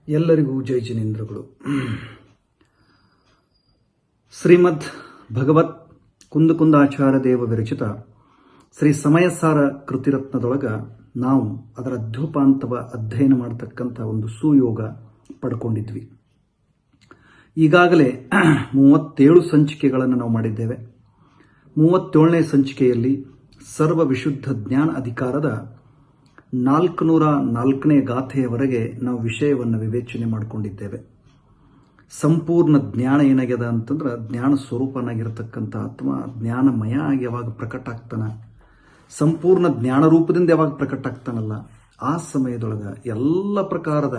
ಎಲ್ಲರಿಗೂ ಜೈ ಜಿನೇಂದ್ರಗಳು. ಶ್ರೀಮದ್ ಭಗವತ್ ಕುಂದಕುಂದಾಚಾರ್ಯ ದೇವ ವಿರಚಿತ ಶ್ರೀ ಸಮಯಸಾರ ಕೃತಿರತ್ನದೊಳಗ ನಾವು ಅದರ ಅಧ್ಯೋಪಾಂತವ ಅಧ್ಯಯನ ಮಾಡತಕ್ಕಂಥ ಒಂದು ಸುಯೋಗ ಪಡ್ಕೊಂಡಿದ್ವಿ. ಈಗಾಗಲೇ 37 ಸಂಚಿಕೆಗಳನ್ನು ನಾವು ಮಾಡಿದ್ದೇವೆ. 37ನೇ ಸಂಚಿಕೆಯಲ್ಲಿ ಸರ್ವ ವಿಶುದ್ಧ ಜ್ಞಾನ ಅಧಿಕಾರದ 404ನೇ ಗಾಥೆಯವರೆಗೆ ನಾವು ವಿಷಯವನ್ನು ವಿವೇಚನೆ ಮಾಡಿಕೊಂಡಿದ್ದೇವೆ. ಸಂಪೂರ್ಣ ಜ್ಞಾನ ಏನಾಗ್ಯದ ಅಂತಂದ್ರೆ ಜ್ಞಾನ ಸ್ವರೂಪನಾಗಿರತಕ್ಕಂಥ ಅಥವಾ ಜ್ಞಾನಮಯ ಆಗಿ ಯಾವಾಗ ಪ್ರಕಟ ಆಗ್ತಾನ, ಸಂಪೂರ್ಣ ಜ್ಞಾನ ರೂಪದಿಂದ ಯಾವಾಗ ಪ್ರಕಟ ಆಗ್ತಾನಲ್ಲ, ಆ ಸಮಯದೊಳಗೆ ಎಲ್ಲ ಪ್ರಕಾರದ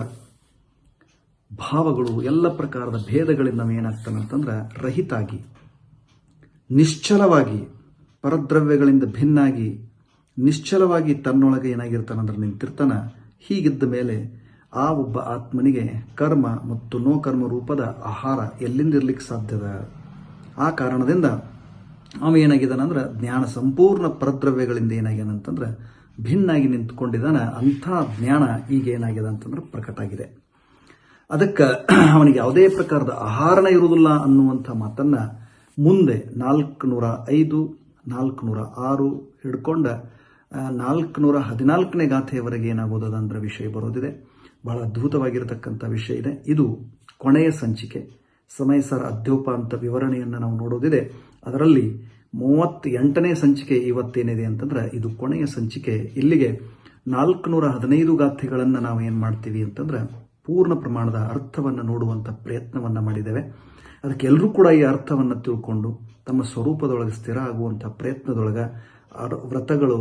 ಭಾವಗಳು, ಎಲ್ಲ ಪ್ರಕಾರದ ಭೇದಗಳಿಂದ ಏನಾಗ್ತಾನಂತಂದ್ರೆ ರಹಿತಾಗಿ, ನಿಶ್ಚಲವಾಗಿ, ಪರದ್ರವ್ಯಗಳಿಂದ ಭಿನ್ನಾಗಿ ನಿಶ್ಚಲವಾಗಿ ತನ್ನೊಳಗೆ ಏನಾಗಿರ್ತಾನಂದ್ರೆ ನಿಂತಿರ್ತಾನ. ಹೀಗಿದ್ದ ಮೇಲೆ ಆ ಒಬ್ಬ ಆತ್ಮನಿಗೆ ಕರ್ಮ ಮತ್ತು ನೋ ಕರ್ಮ ರೂಪದ ಆಹಾರ ಎಲ್ಲಿಂದ ಇರ್ಲಿಕ್ಕೆ ಸಾಧ್ಯದ? ಆ ಕಾರಣದಿಂದ ಅವ ಏನಾಗಿದ್ದಾನಂದ್ರೆ ಜ್ಞಾನ ಸಂಪೂರ್ಣ ಪರದ್ರವ್ಯಗಳಿಂದ ಏನಾಗ್ಯಾನಂತಂದ್ರೆ ಭಿನ್ನಾಗಿ ನಿಂತ್ಕೊಂಡಿದ್ದಾನ. ಅಂಥ ಜ್ಞಾನ ಈಗ ಏನಾಗಿದೆ ಅಂತಂದ್ರೆ ಪ್ರಕಟ ಆಗಿದೆ. ಅದಕ್ಕೆ ಅವನಿಗೆ ಯಾವುದೇ ಪ್ರಕಾರದ ಆಹಾರನ ಇರುವುದಿಲ್ಲ ಅನ್ನುವಂಥ ಮಾತನ್ನ ಮುಂದೆ 405, 406 ಹಿಡ್ಕೊಂಡ 414ನೇ ಗಾಥೆಯವರೆಗೆ ಏನಾಗೋದಂದ್ರೆ ವಿಷಯ ಬರೋದಿದೆ. ಬಹಳ ಅದ್ಭುತವಾಗಿರತಕ್ಕಂಥ ವಿಷಯ ಇದೆ. ಇದು ಕೊನೆಯ ಸಂಚಿಕೆ. ಸಮಯಸಾರ ಅಧ್ಯೋಪಾಂತ ವಿವರಣೆಯನ್ನು ನಾವು ನೋಡೋದಿದೆ. ಅದರಲ್ಲಿ 38ನೇ ಸಂಚಿಕೆ ಇವತ್ತೇನಿದೆ ಅಂತಂದ್ರೆ ಇದು ಕೊನೆಯ ಸಂಚಿಕೆ. ಇಲ್ಲಿಗೆ 415 ಗಾಥೆಗಳನ್ನು ನಾವು ಏನು ಮಾಡ್ತೀವಿ ಅಂತಂದ್ರೆ ಪೂರ್ಣ ಪ್ರಮಾಣದ ಅರ್ಥವನ್ನು ನೋಡುವಂಥ ಪ್ರಯತ್ನವನ್ನು ಮಾಡಿದ್ದೇವೆ. ಅದಕ್ಕೆ ಎಲ್ಲರೂ ಕೂಡ ಈ ಅರ್ಥವನ್ನು ತಿಳ್ಕೊಂಡು ತಮ್ಮ ಸ್ವರೂಪದೊಳಗೆ ಸ್ಥಿರ ಆಗುವಂಥ ಪ್ರಯತ್ನದೊಳಗೆ ವ್ರತಗಳು,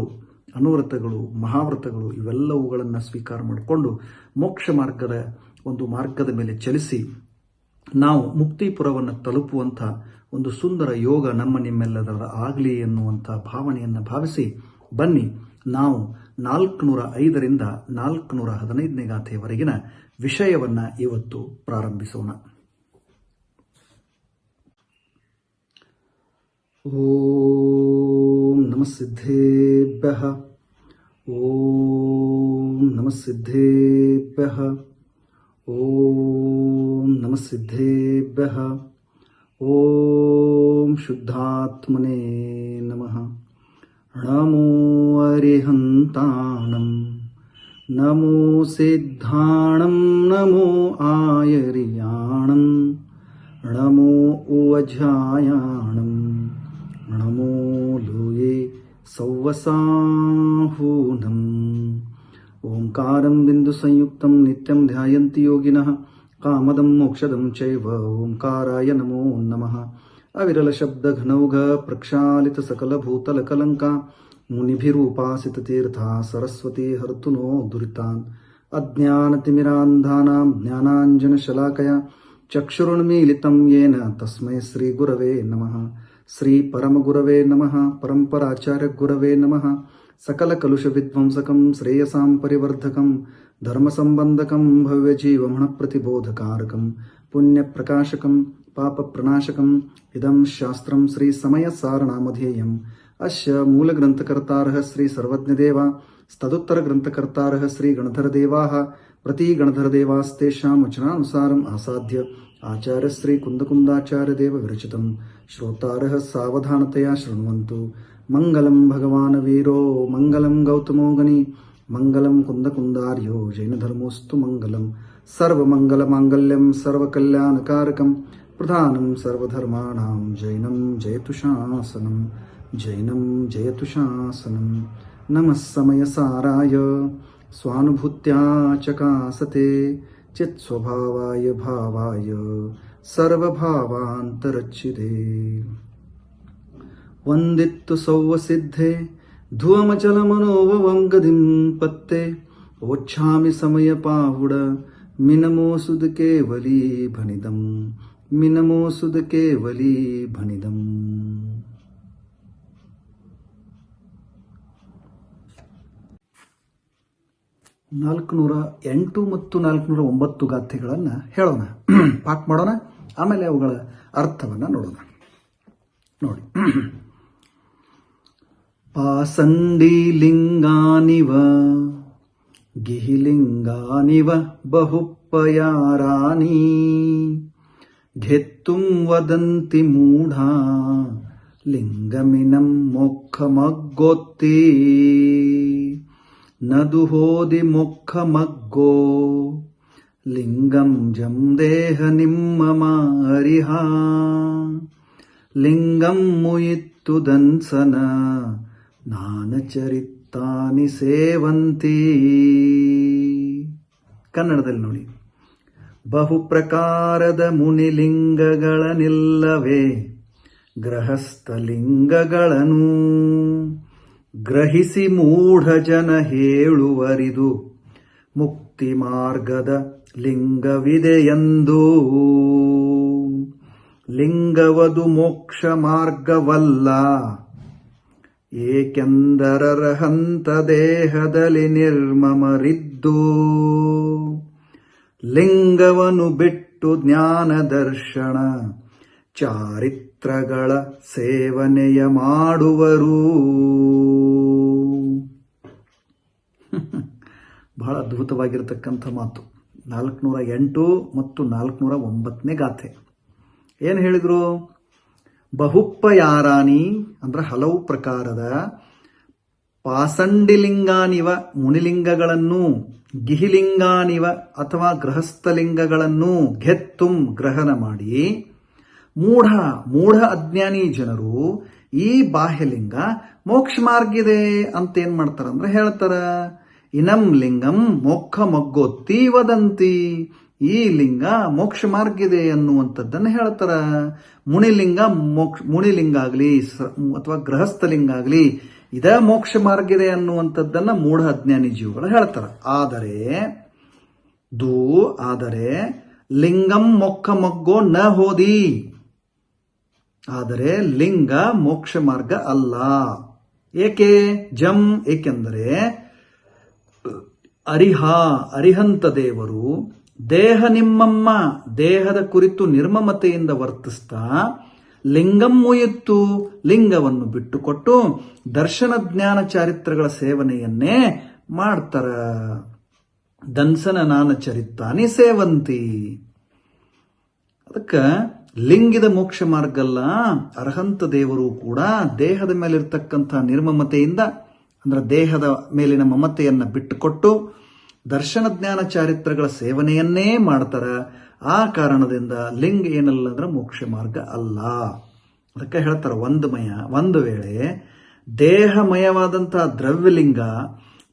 ಅನುವ್ರತಗಳು, ಮಹಾವ್ರತಗಳು ಇವೆಲ್ಲವುಗಳನ್ನು ಸ್ವೀಕಾರ ಮಾಡಿಕೊಂಡು ಮೋಕ್ಷ ಮಾರ್ಗದ ಮೇಲೆ ಚಲಿಸಿ ನಾವು ಮುಕ್ತಿಪುರವನ್ನು ತಲುಪುವಂಥ ಒಂದು ಸುಂದರ ಯೋಗ ನಿಮ್ಮೆಲ್ಲದರ ಆಗಲಿ ಎನ್ನುವಂಥ ಭಾವನೆಯನ್ನು ಭಾವಿಸಿ ಬನ್ನಿ ನಾವು 405ರಿಂದ 415ನೇ ಗಾಥೆಯವರೆಗಿನ ವಿಷಯವನ್ನು ಇವತ್ತು ಪ್ರಾರಂಭಿಸೋಣ. ಓಂ ನಮಃ ಸಿದ್ಧೇಭ್ಯಃ, ಓಂ ನಮಃ ಸಿದ್ಧೇಭ್ಯಃ, ಓಂ ನಮಃ ಸಿದ್ಧೇಭ್ಯಃ, ಓಂ ಶುದ್ಧಾತ್ಮನೇ ನಮಃ. ನಮೋ ಅರಿಹಂತಾಣಂ, ನಮೋ ಸಿದ್ಧಾಣಂ, ನಮೋ ಆಯರ್ಯಾಣಂ, ನಮೋ ಉವಜಾಯಾಣಂ, ನಮೋ ಲೋಯೇ ಸೌವಸಾಹೂನಂ. ಓಂಕಾರಂ ಬಿಂದು ಸಂಯುಕ್ತಂ ನಿತ್ಯಂ ಧ್ಯಾಯಂತಿ ಯೋಗಿನಃ ಕಾಮದಂ ಮೋಕ್ಷದಂ ಚೈವ ಓಂಕಾರಾಯ ನಮೋ ನಮಃ. ಅವಿರಲ ಶಬ್ದ ಘನೌಘ ಪ್ರಕ್ಷಾಲಿತ ಸಕಲ ಭೂತಲ ಕಲಂಕ ಮುನಿಭಿರೂಪಾಸಿತ ತೀರ್ಥ ಸರಸ್ವತಿ ಹರ್ತು ನೋ ದುರಿತಾನ್. ಅಜ್ಞಾನತಿಮಿರಾಂಧಾನಾಂ ಜ್ಞಾನಾಂಜನ ಶಲಾಕಯ ಚಕ್ಷುರುನ್ಮೀಲಿತಂ ಯೇನ ತಸ್ಮೈ ಶ್ರೀ ಗುರವೇ ನಮಃ. ಶ್ರೀ ಪರಮಗುರವೇ ನಮಃ. ಪರಂಪರಾಚಾರ್ಯ ಗುರವೇ ನಮಃ. ಸಕಲ ಕಲುಷ ವಿಧ್ವಂಸಕಂ ಶ್ರೇಯಸಾಂ ಪರಿವರ್ಧಕಂ ಧರ್ಮ ಸಂಬಂಧಕಂ ಭವ್ಯ ಜೀವಮಣ ಪ್ರತಿಬೋಧಕಾರಕಂ ಪುಣ್ಯ ಪ್ರಕಾಶಕಂ ಪಾಪ ಪ್ರಣಾಶಕಂ ಇದಂ ಶಾಸ್ತ್ರಂ ಶ್ರೀ ಸಮಯ ಸಾರನಾಮಧೇಯಂ. ಅಸ್ಯ ಮೂಲ ಗ್ರಂಥಕರ್ತಾರಃ ಶ್ರೀ ಸರ್ವಜ್ಞದೇವ ತದುತ್ತರ ಗ್ರಂಥಕರ್ತಾರಃ ಶ್ರೀ ಗಣಧರದೇವಾಃ. ಪ್ರತಿ ಗಣಧರದೇವಾಸ್ತೇಷಾಂ ವಚನಾನುಸಾರಂ ಆಸಾದ್ಯ ಆಚಾರ್ಯ ಶ್ರೀ ಕುಂದಕುಂದಾಚಾರ್ಯ ದೇವ ವಿರಚಿತಂ ಶ್ರೋತಾರಃ ಸಾವಧಾನತೆಯ ಶೃಣ್ವಂತು. ಮಂಗಲಂ ಭಗವಾನ್ ವೀರೋ ಮಂಗಲಂ ಗೌತಮೋ ಗಣಿ ಮಂಗಲಂ ಕುಂದಕುಂದಾರ್ಯೋ ಜೈನಧರ್ಮೋಸ್ತು ಮಂಗಲಂ. ಸರ್ವಮಂಗಲ ಮಾಂಗಲ್ಯಂ ಸರ್ವಕಲ್ಯಾಣಕಾರಕಂ ಪ್ರಧಾನಂ ಸರ್ವಧರ್ಮಾಣಾಂ ಜೈನಂ ಜಯತು ಶಾಸನಂ, ಜೈನಂ ಜಯತು ಶಾಸನಂ. ನಮಃ ಸಮಯಸಾರಾಯ ಸ್ವಾನುಭೂತ್ಯಾ ಚಕಾಸತೆ ಚಿತ್ ಸ್ವಭಾವಾಯ ಭಾವಾಯ ಸರ್ವಭಾವಾಂತರಚ್ಛಿದೆ. ವಂದಿತ್ತು ಸೌವಸಿದ್ಧೆ ಧುವಮಚಲ ಮನೋವಂ ಗದಿಂ ಪತ್ತೆ ಓಚ್ಛಾಮಿ ಸಮಯ ಪಾಹುಡ ಮಿನಮೋಸುದ ಕೇವಲಿ ಭಣಿದಂ, ಮಿನಮೋಸುದ ಕೇವಲಿ ಭಣಿದಂ. 408 ಮತ್ತು 409 ಗಾಥೆಗಳನ್ನು ಹೇಳೋಣ, ಪಾಠ ಮಾಡೋಣ, ಆಮೇಲೆ ಅವುಗಳ ಅರ್ಥವನ್ನು ನೋಡೋಣ. ನೋಡಿ, ಪಾಸಂಡಿ ಲಿಂಗಾನಿವ ಗಿಹಿಲಿಂಗಾನಿವ ಬಹು ಬಹುಪ್ಪಯಾರಾನಿ ಘೆತ್ತುಂ ವದಂತಿ ಮೂಢಾ ಲಿಂಗಮಿನಂ ಮೊಕ್ಕಮಗ್ಗೊತ್ತಿ ನದು ಹೋದಿ ಮೊಕ್ಕಮಗ್ಗೋ ಲಿಂಗಂ ಜಂ ದೇಹ ನಿಮ್ಮಮ ಹರಿಹ ಲಿಂಗಂ ಮುಯಿತ್ತು ದನ್ಸನ ನಾನಚರಿತ್ತಾನಿ ಸೇವಂತಿ. ಕನ್ನಡದಲ್ಲಿ ನೋಡಿ. ಬಹುಪ್ರಕಾರದ ಮುನಿಲಿಂಗಗಳನ್ನಿಲ್ಲವೇ ಗೃಹಸ್ಥಲಿಂಗಗಳನ್ನು ಗ್ರಹಿಸಿ ಮೂಢ ಜನ ಹೇಳುವರಿದು ಮುಕ್ತಿ ಮಾರ್ಗದ ಲಿಂಗವಿದೆಯೆಂದು. ಲಿಂಗವದು ಮೋಕ್ಷ ಮಾರ್ಗವಲ್ಲ, ಏಕೆಂದರರ್ಹಂತ ದೇಹದಲ್ಲಿ ನಿರ್ಮಮರಿದ್ದು. ಲಿಂಗವನ್ನು ಬಿಟ್ಟು ಜ್ಞಾನ ದರ್ಶನ ಚಾರಿತ್ರಗಳ ಸೇವನೆಯ ಮಾಡುವರು. ಬಹಳ ಅದ್ಭುತವಾಗಿರತಕ್ಕಂಥ ಮಾತು. 408 ಮತ್ತು 409ನೇ ಗಾಥೆ ಏನು ಹೇಳಿದ್ರು? ಬಹುಪ್ಪಯಾರಾನಿ ಅಂದ್ರೆ ಹಲವು ಪ್ರಕಾರದ ಪಾಸಂಡಿಲಿಂಗಾನಿವ ಮುನಿಲಿಂಗಗಳನ್ನು, ಗಿಹಿಲಿಂಗಾನಿವ ಅಥವಾ ಗೃಹಸ್ಥಲಿಂಗಗಳನ್ನು ಘೆತ್ತುಂ ಗ್ರಹಣ ಮಾಡಿ, ಮೂಢ ಅಜ್ಞಾನಿ ಜನರು ಈ ಬಾಹ್ಯಲಿಂಗ ಮೋಕ್ಷ ಮಾರ್ಗಿದೆ ಅಂತ ಏನ್ ಮಾಡ್ತಾರಂದ್ರೆ ಹೇಳ್ತಾರ. ಇನಂ ಲಿಂಗಂ ಮೋಕ್ಷ ಮಗ್ಗೊತ್ತಿ ವದಂತಿ, ಈ ಲಿಂಗ ಮೋಕ್ಷ ಮಾರ್ಗಿದೆ ಅನ್ನುವಂಥದ್ದನ್ನು ಹೇಳ್ತಾರ. ಮುನಿಲಿಂಗ ಆಗಲಿ ಅಥವಾ ಗೃಹಸ್ಥಲಿಂಗ ಆಗಲಿ ಇದ ಮೋಕ್ಷ ಮಾರ್ಗಿದೆ ಅನ್ನುವಂಥದ್ದನ್ನ ಮೂಢ ಅಜ್ಞಾನಿ ಜೀವಗಳು ಹೇಳ್ತಾರ. ಆದರೆ ಲಿಂಗಂ ಮೊಕ್ಕ ಮಗ್ಗೋ ನ ಹೋದಿ, ಆದರೆ ಲಿಂಗ ಮೋಕ್ಷ ಮಾರ್ಗ ಅಲ್ಲ. ಏಕೆ? ಏಕೆಂದರೆ ಅರಿಹಂತ ದೇವರು ದೇಹ ನಿಮ್ಮಮ್ಮ, ದೇಹದ ಕುರಿತು ನಿರ್ಮಮತೆಯಿಂದ ವರ್ತಿಸ್ತಾ ಲಿಂಗಂ ಮುಯಿತ್ತು, ಲಿಂಗವನ್ನು ಬಿಟ್ಟುಕೊಟ್ಟು ದರ್ಶನ ಜ್ಞಾನ ಚಾರಿತ್ರಗಳ ಸೇವನೆಯನ್ನೇ ಮಾಡ್ತಾರ. ದನ್ಸನ ನಾನ ಚರಿತ್ತಾನಿ ಸೇವಂತಿ. ಅದಕ್ಕೆ ಲಿಂಗಿದ ಮೋಕ್ಷ ಮಾರ್ಗ ಅಲ್ಲ. ಅರ್ಹಂತ ದೇವರು ಕೂಡ ದೇಹದ ಮೇಲಿರ್ತಕ್ಕಂಥ ನಿರ್ಮಮತೆಯಿಂದ ಅಂದ್ರೆ ದೇಹದ ಮೇಲಿನ ಮಮತೆಯನ್ನ ಬಿಟ್ಟುಕೊಟ್ಟು ದರ್ಶನ ಜ್ಞಾನ ಚಾರಿತ್ರಗಳ ಸೇವನೆಯನ್ನೇ ಮಾಡ್ತಾರ. ಆ ಕಾರಣದಿಂದ ಲಿಂಗ ಏನಲ್ಲ ಅಂದ್ರೆ ಮೋಕ್ಷ ಮಾರ್ಗ ಅಲ್ಲ. ಅದಕ್ಕೆ ಹೇಳ್ತಾರ, ಒಂದು ವೇಳೆ ದೇಹಮಯವಾದಂತಹ ದ್ರವ್ಯಲಿಂಗ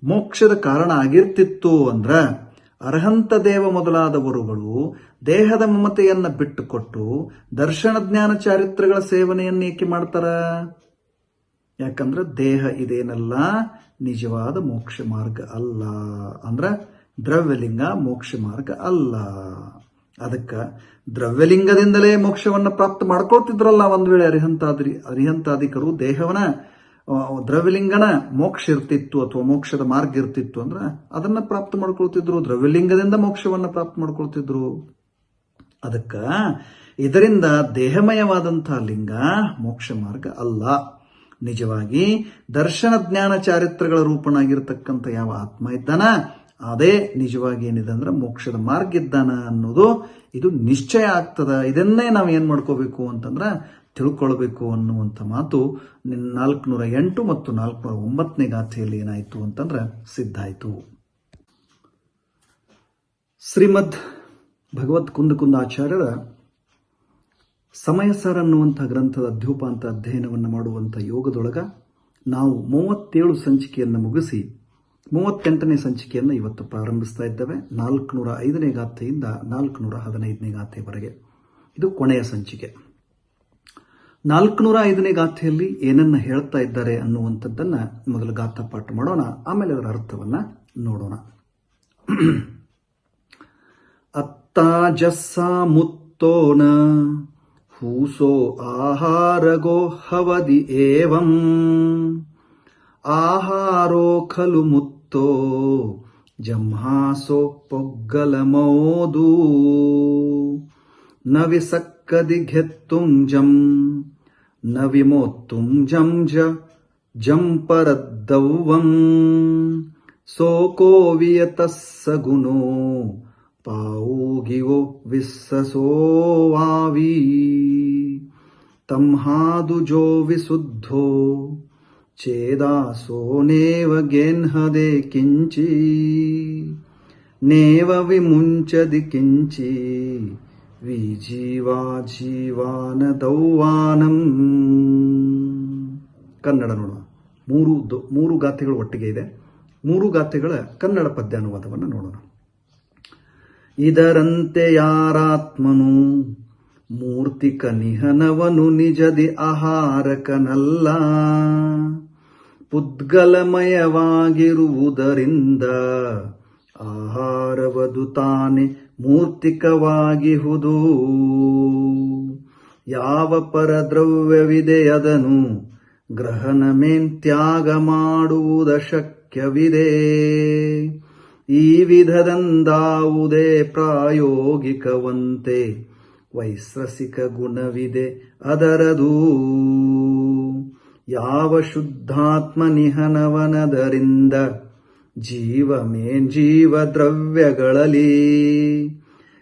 ಮೋಕ್ಷದ ಕಾರಣ ಆಗಿರ್ತಿತ್ತು ಅಂದ್ರ ಅರ್ಹಂತ ದೇವ ಮೊದಲಾದವರುಗಳು ದೇಹದ ಮಮತೆಯನ್ನ ಬಿಟ್ಟುಕೊಟ್ಟು ದರ್ಶನ ಜ್ಞಾನ ಚಾರಿತ್ರಗಳ ಸೇವನೆಯನ್ನು ಏಕೆ ಮಾಡ್ತಾರ? ಯಾಕಂದ್ರೆ ದೇಹ ಇದೇನಲ್ಲ ನಿಜವಾದ ಮೋಕ್ಷ ಮಾರ್ಗ ಅಲ್ಲ. ಅಂದ್ರ ದ್ರವ್ಯಲಿಂಗ ಮೋಕ್ಷ ಮಾರ್ಗ ಅಲ್ಲ. ಅದಕ್ಕೆ ದ್ರವ್ಯಲಿಂಗದಿಂದಲೇ ಮೋಕ್ಷವನ್ನ ಪ್ರಾಪ್ತ ಮಾಡ್ಕೊಳ್ತಿದ್ರಲ್ಲ ಒಂದು ವೇಳೆ ಅರಿಹಂತಾಧಿಕರು ದೇಹವನ್ನ ದ್ರವ್ಯಲಿಂಗನ ಮೋಕ್ಷ ಇರ್ತಿತ್ತು ಅಥವಾ ಮೋಕ್ಷದ ಮಾರ್ಗ ಇರ್ತಿತ್ತು ಅಂದ್ರೆ ಅದನ್ನ ಪ್ರಾಪ್ತ ಮಾಡ್ಕೊಳ್ತಿದ್ರು. ದ್ರವ್ಯಲಿಂಗದಿಂದ ಮೋಕ್ಷವನ್ನ ಪ್ರಾಪ್ತ ಮಾಡ್ಕೊಳ್ತಿದ್ರು. ಅದಕ್ಕ ಇದರಿಂದ ದೇಹಮಯವಾದಂತಹ ಲಿಂಗ ಮೋಕ್ಷ ಮಾರ್ಗ ಅಲ್ಲ. ನಿಜವಾಗಿ ದರ್ಶನ ಜ್ಞಾನ ಚಾರಿತ್ರಗಳ ರೂಪನಾಗಿರ್ತಕ್ಕಂಥ ಯಾವ ಆತ್ಮ ಇದ್ದಾನ ಅದೇ ನಿಜವಾಗಿ ಏನಿದೆ ಅಂದ್ರೆ ಮೋಕ್ಷದ ಮಾರ್ಗ ಇದ್ದಾನ ಅನ್ನೋದು ಇದು ನಿಶ್ಚಯ ಆಗ್ತದ. ಇದನ್ನೇ ನಾವು ಏನ್ ಮಾಡ್ಕೋಬೇಕು ಅಂತಂದ್ರೆ ತಿಳ್ಕೊಳ್ಬೇಕು ಅನ್ನುವಂಥ ಮಾತು 408 ಮತ್ತು 409ನೇ ಗಾಥೆಯಲ್ಲಿ ಏನಾಯ್ತು ಅಂತಂದ್ರೆ ಸಿದ್ಧ ಆಯ್ತು. ಶ್ರೀಮದ್ ಭಗವತ್ ಕುಂದ ಆಚಾರ್ಯರ ಸಮಯಸಾರ ಅನ್ನುವಂಥ ಗ್ರಂಥದ ಅಧ್ಯೋಪಾಂತ ಅಧ್ಯಯನವನ್ನು ಮಾಡುವಂಥ ಯೋಗದೊಳಗ ನಾವು 37 ಸಂಚಿಕೆಯನ್ನು ಮುಗಿಸಿ 38ನೇ ಸಂಚಿಕೆಯನ್ನು ಇವತ್ತು ಪ್ರಾರಂಭಿಸ್ತಾ ಇದ್ದೇವೆ. 405ನೇ ಗಾಥೆಯಿಂದ 415ನೇ ಗಾಥೆವರೆಗೆ ಇದು ಕೊನೆಯ ಸಂಚಿಕೆ. 405ನೇ ಗಾಥೆಯಲ್ಲಿ ಏನನ್ನ ಹೇಳ್ತಾ ಇದ್ದಾರೆ ಅನ್ನುವಂಥದ್ದನ್ನ ಮೊದಲು ಗಾಥಾ ಪಾಠ ಮಾಡೋಣ, ಆಮೇಲೆ ಅದರ ಅರ್ಥವನ್ನ ನೋಡೋಣ. ಅತ್ತಾಜಸ್ಸ ಮುತ್ತೋನ ಹೂಸೋ ಆಹಾರಗೋ ಹವದಿ ಏವಂ ಆಹಾರೋ ಖಲು ಮುತ್ತೋ ಜಂಹಾಸೋ ಪೊಗ್ಗಲಮೋದು ನವಿಸಕ್ಕದಿ ಘೆತ್ತುಂ ಜಂ ನವಿಮೋತ್ತುಂ ಜಂ ಜಂಪರದ್ದವ್ವಂ ಸೋಕೋ ವಿಯತಸ್ಸ ಗುಣೋ ಪಾವೂಗಿವೋ ವಿಸ್ಸಸೋ ವಾವಿ ತಂಹಾದುಜೋ ವಿಶುದ್ಧೋ ಛೇದಾಸೋನೇವ ಗೆನ್ಹದೆ ಕಿಂಚಿ ನೇವ ವಿಮುಂಚದಿ ಕಿಂಚಿ ವಿಜೀವಾ ಜೀವಾನ ದೌವಾನಂ. ಕನ್ನಡ ನೋಡುವ. ಮೂರು ಗಾಥೆಗಳು ಒಟ್ಟಿಗೆ ಇದೆ. ಮೂರು ಗಾಥೆಗಳ ಕನ್ನಡ ಪದ್ಯಾನುವಾದವನ್ನು ನೋಡೋಣ. ಇದರಂತೆ ಯಾರಾತ್ಮನು ಮೂರ್ತಿಕ ನಿಹನವನು ನಿಜದಿ ಆಹಾರಕನಲ್ಲ, ಪುದ್ಗಲಮಯವಾಗಿರುವುದರಿಂದ ಆಹಾರವದು ತಾನೆ ಮೂರ್ತಿಕವಾಗಿಹುದು. ಯಾವ ಪರದ್ರವ್ಯವಿದೆ ಅದನು ಗ್ರಹಣಮೇನ್ ತ್ಯಾಗ ಮಾಡುವುದ ಶಕ್ಯವಿದೆ. ಈ ವಿಧದಂದಾವುದೇ ಪ್ರಾಯೋಗಿಕವಂತೆ ವೈಶ್ರಸಿಕ ಗುಣವಿದೆ ಅದರದು. ಯಾವ ಶುದ್ಧಾತ್ಮ ನಿಹನವನದರಿಂದ ಜೀವ ದ್ರವ್ಯಗಳಲ್ಲಿ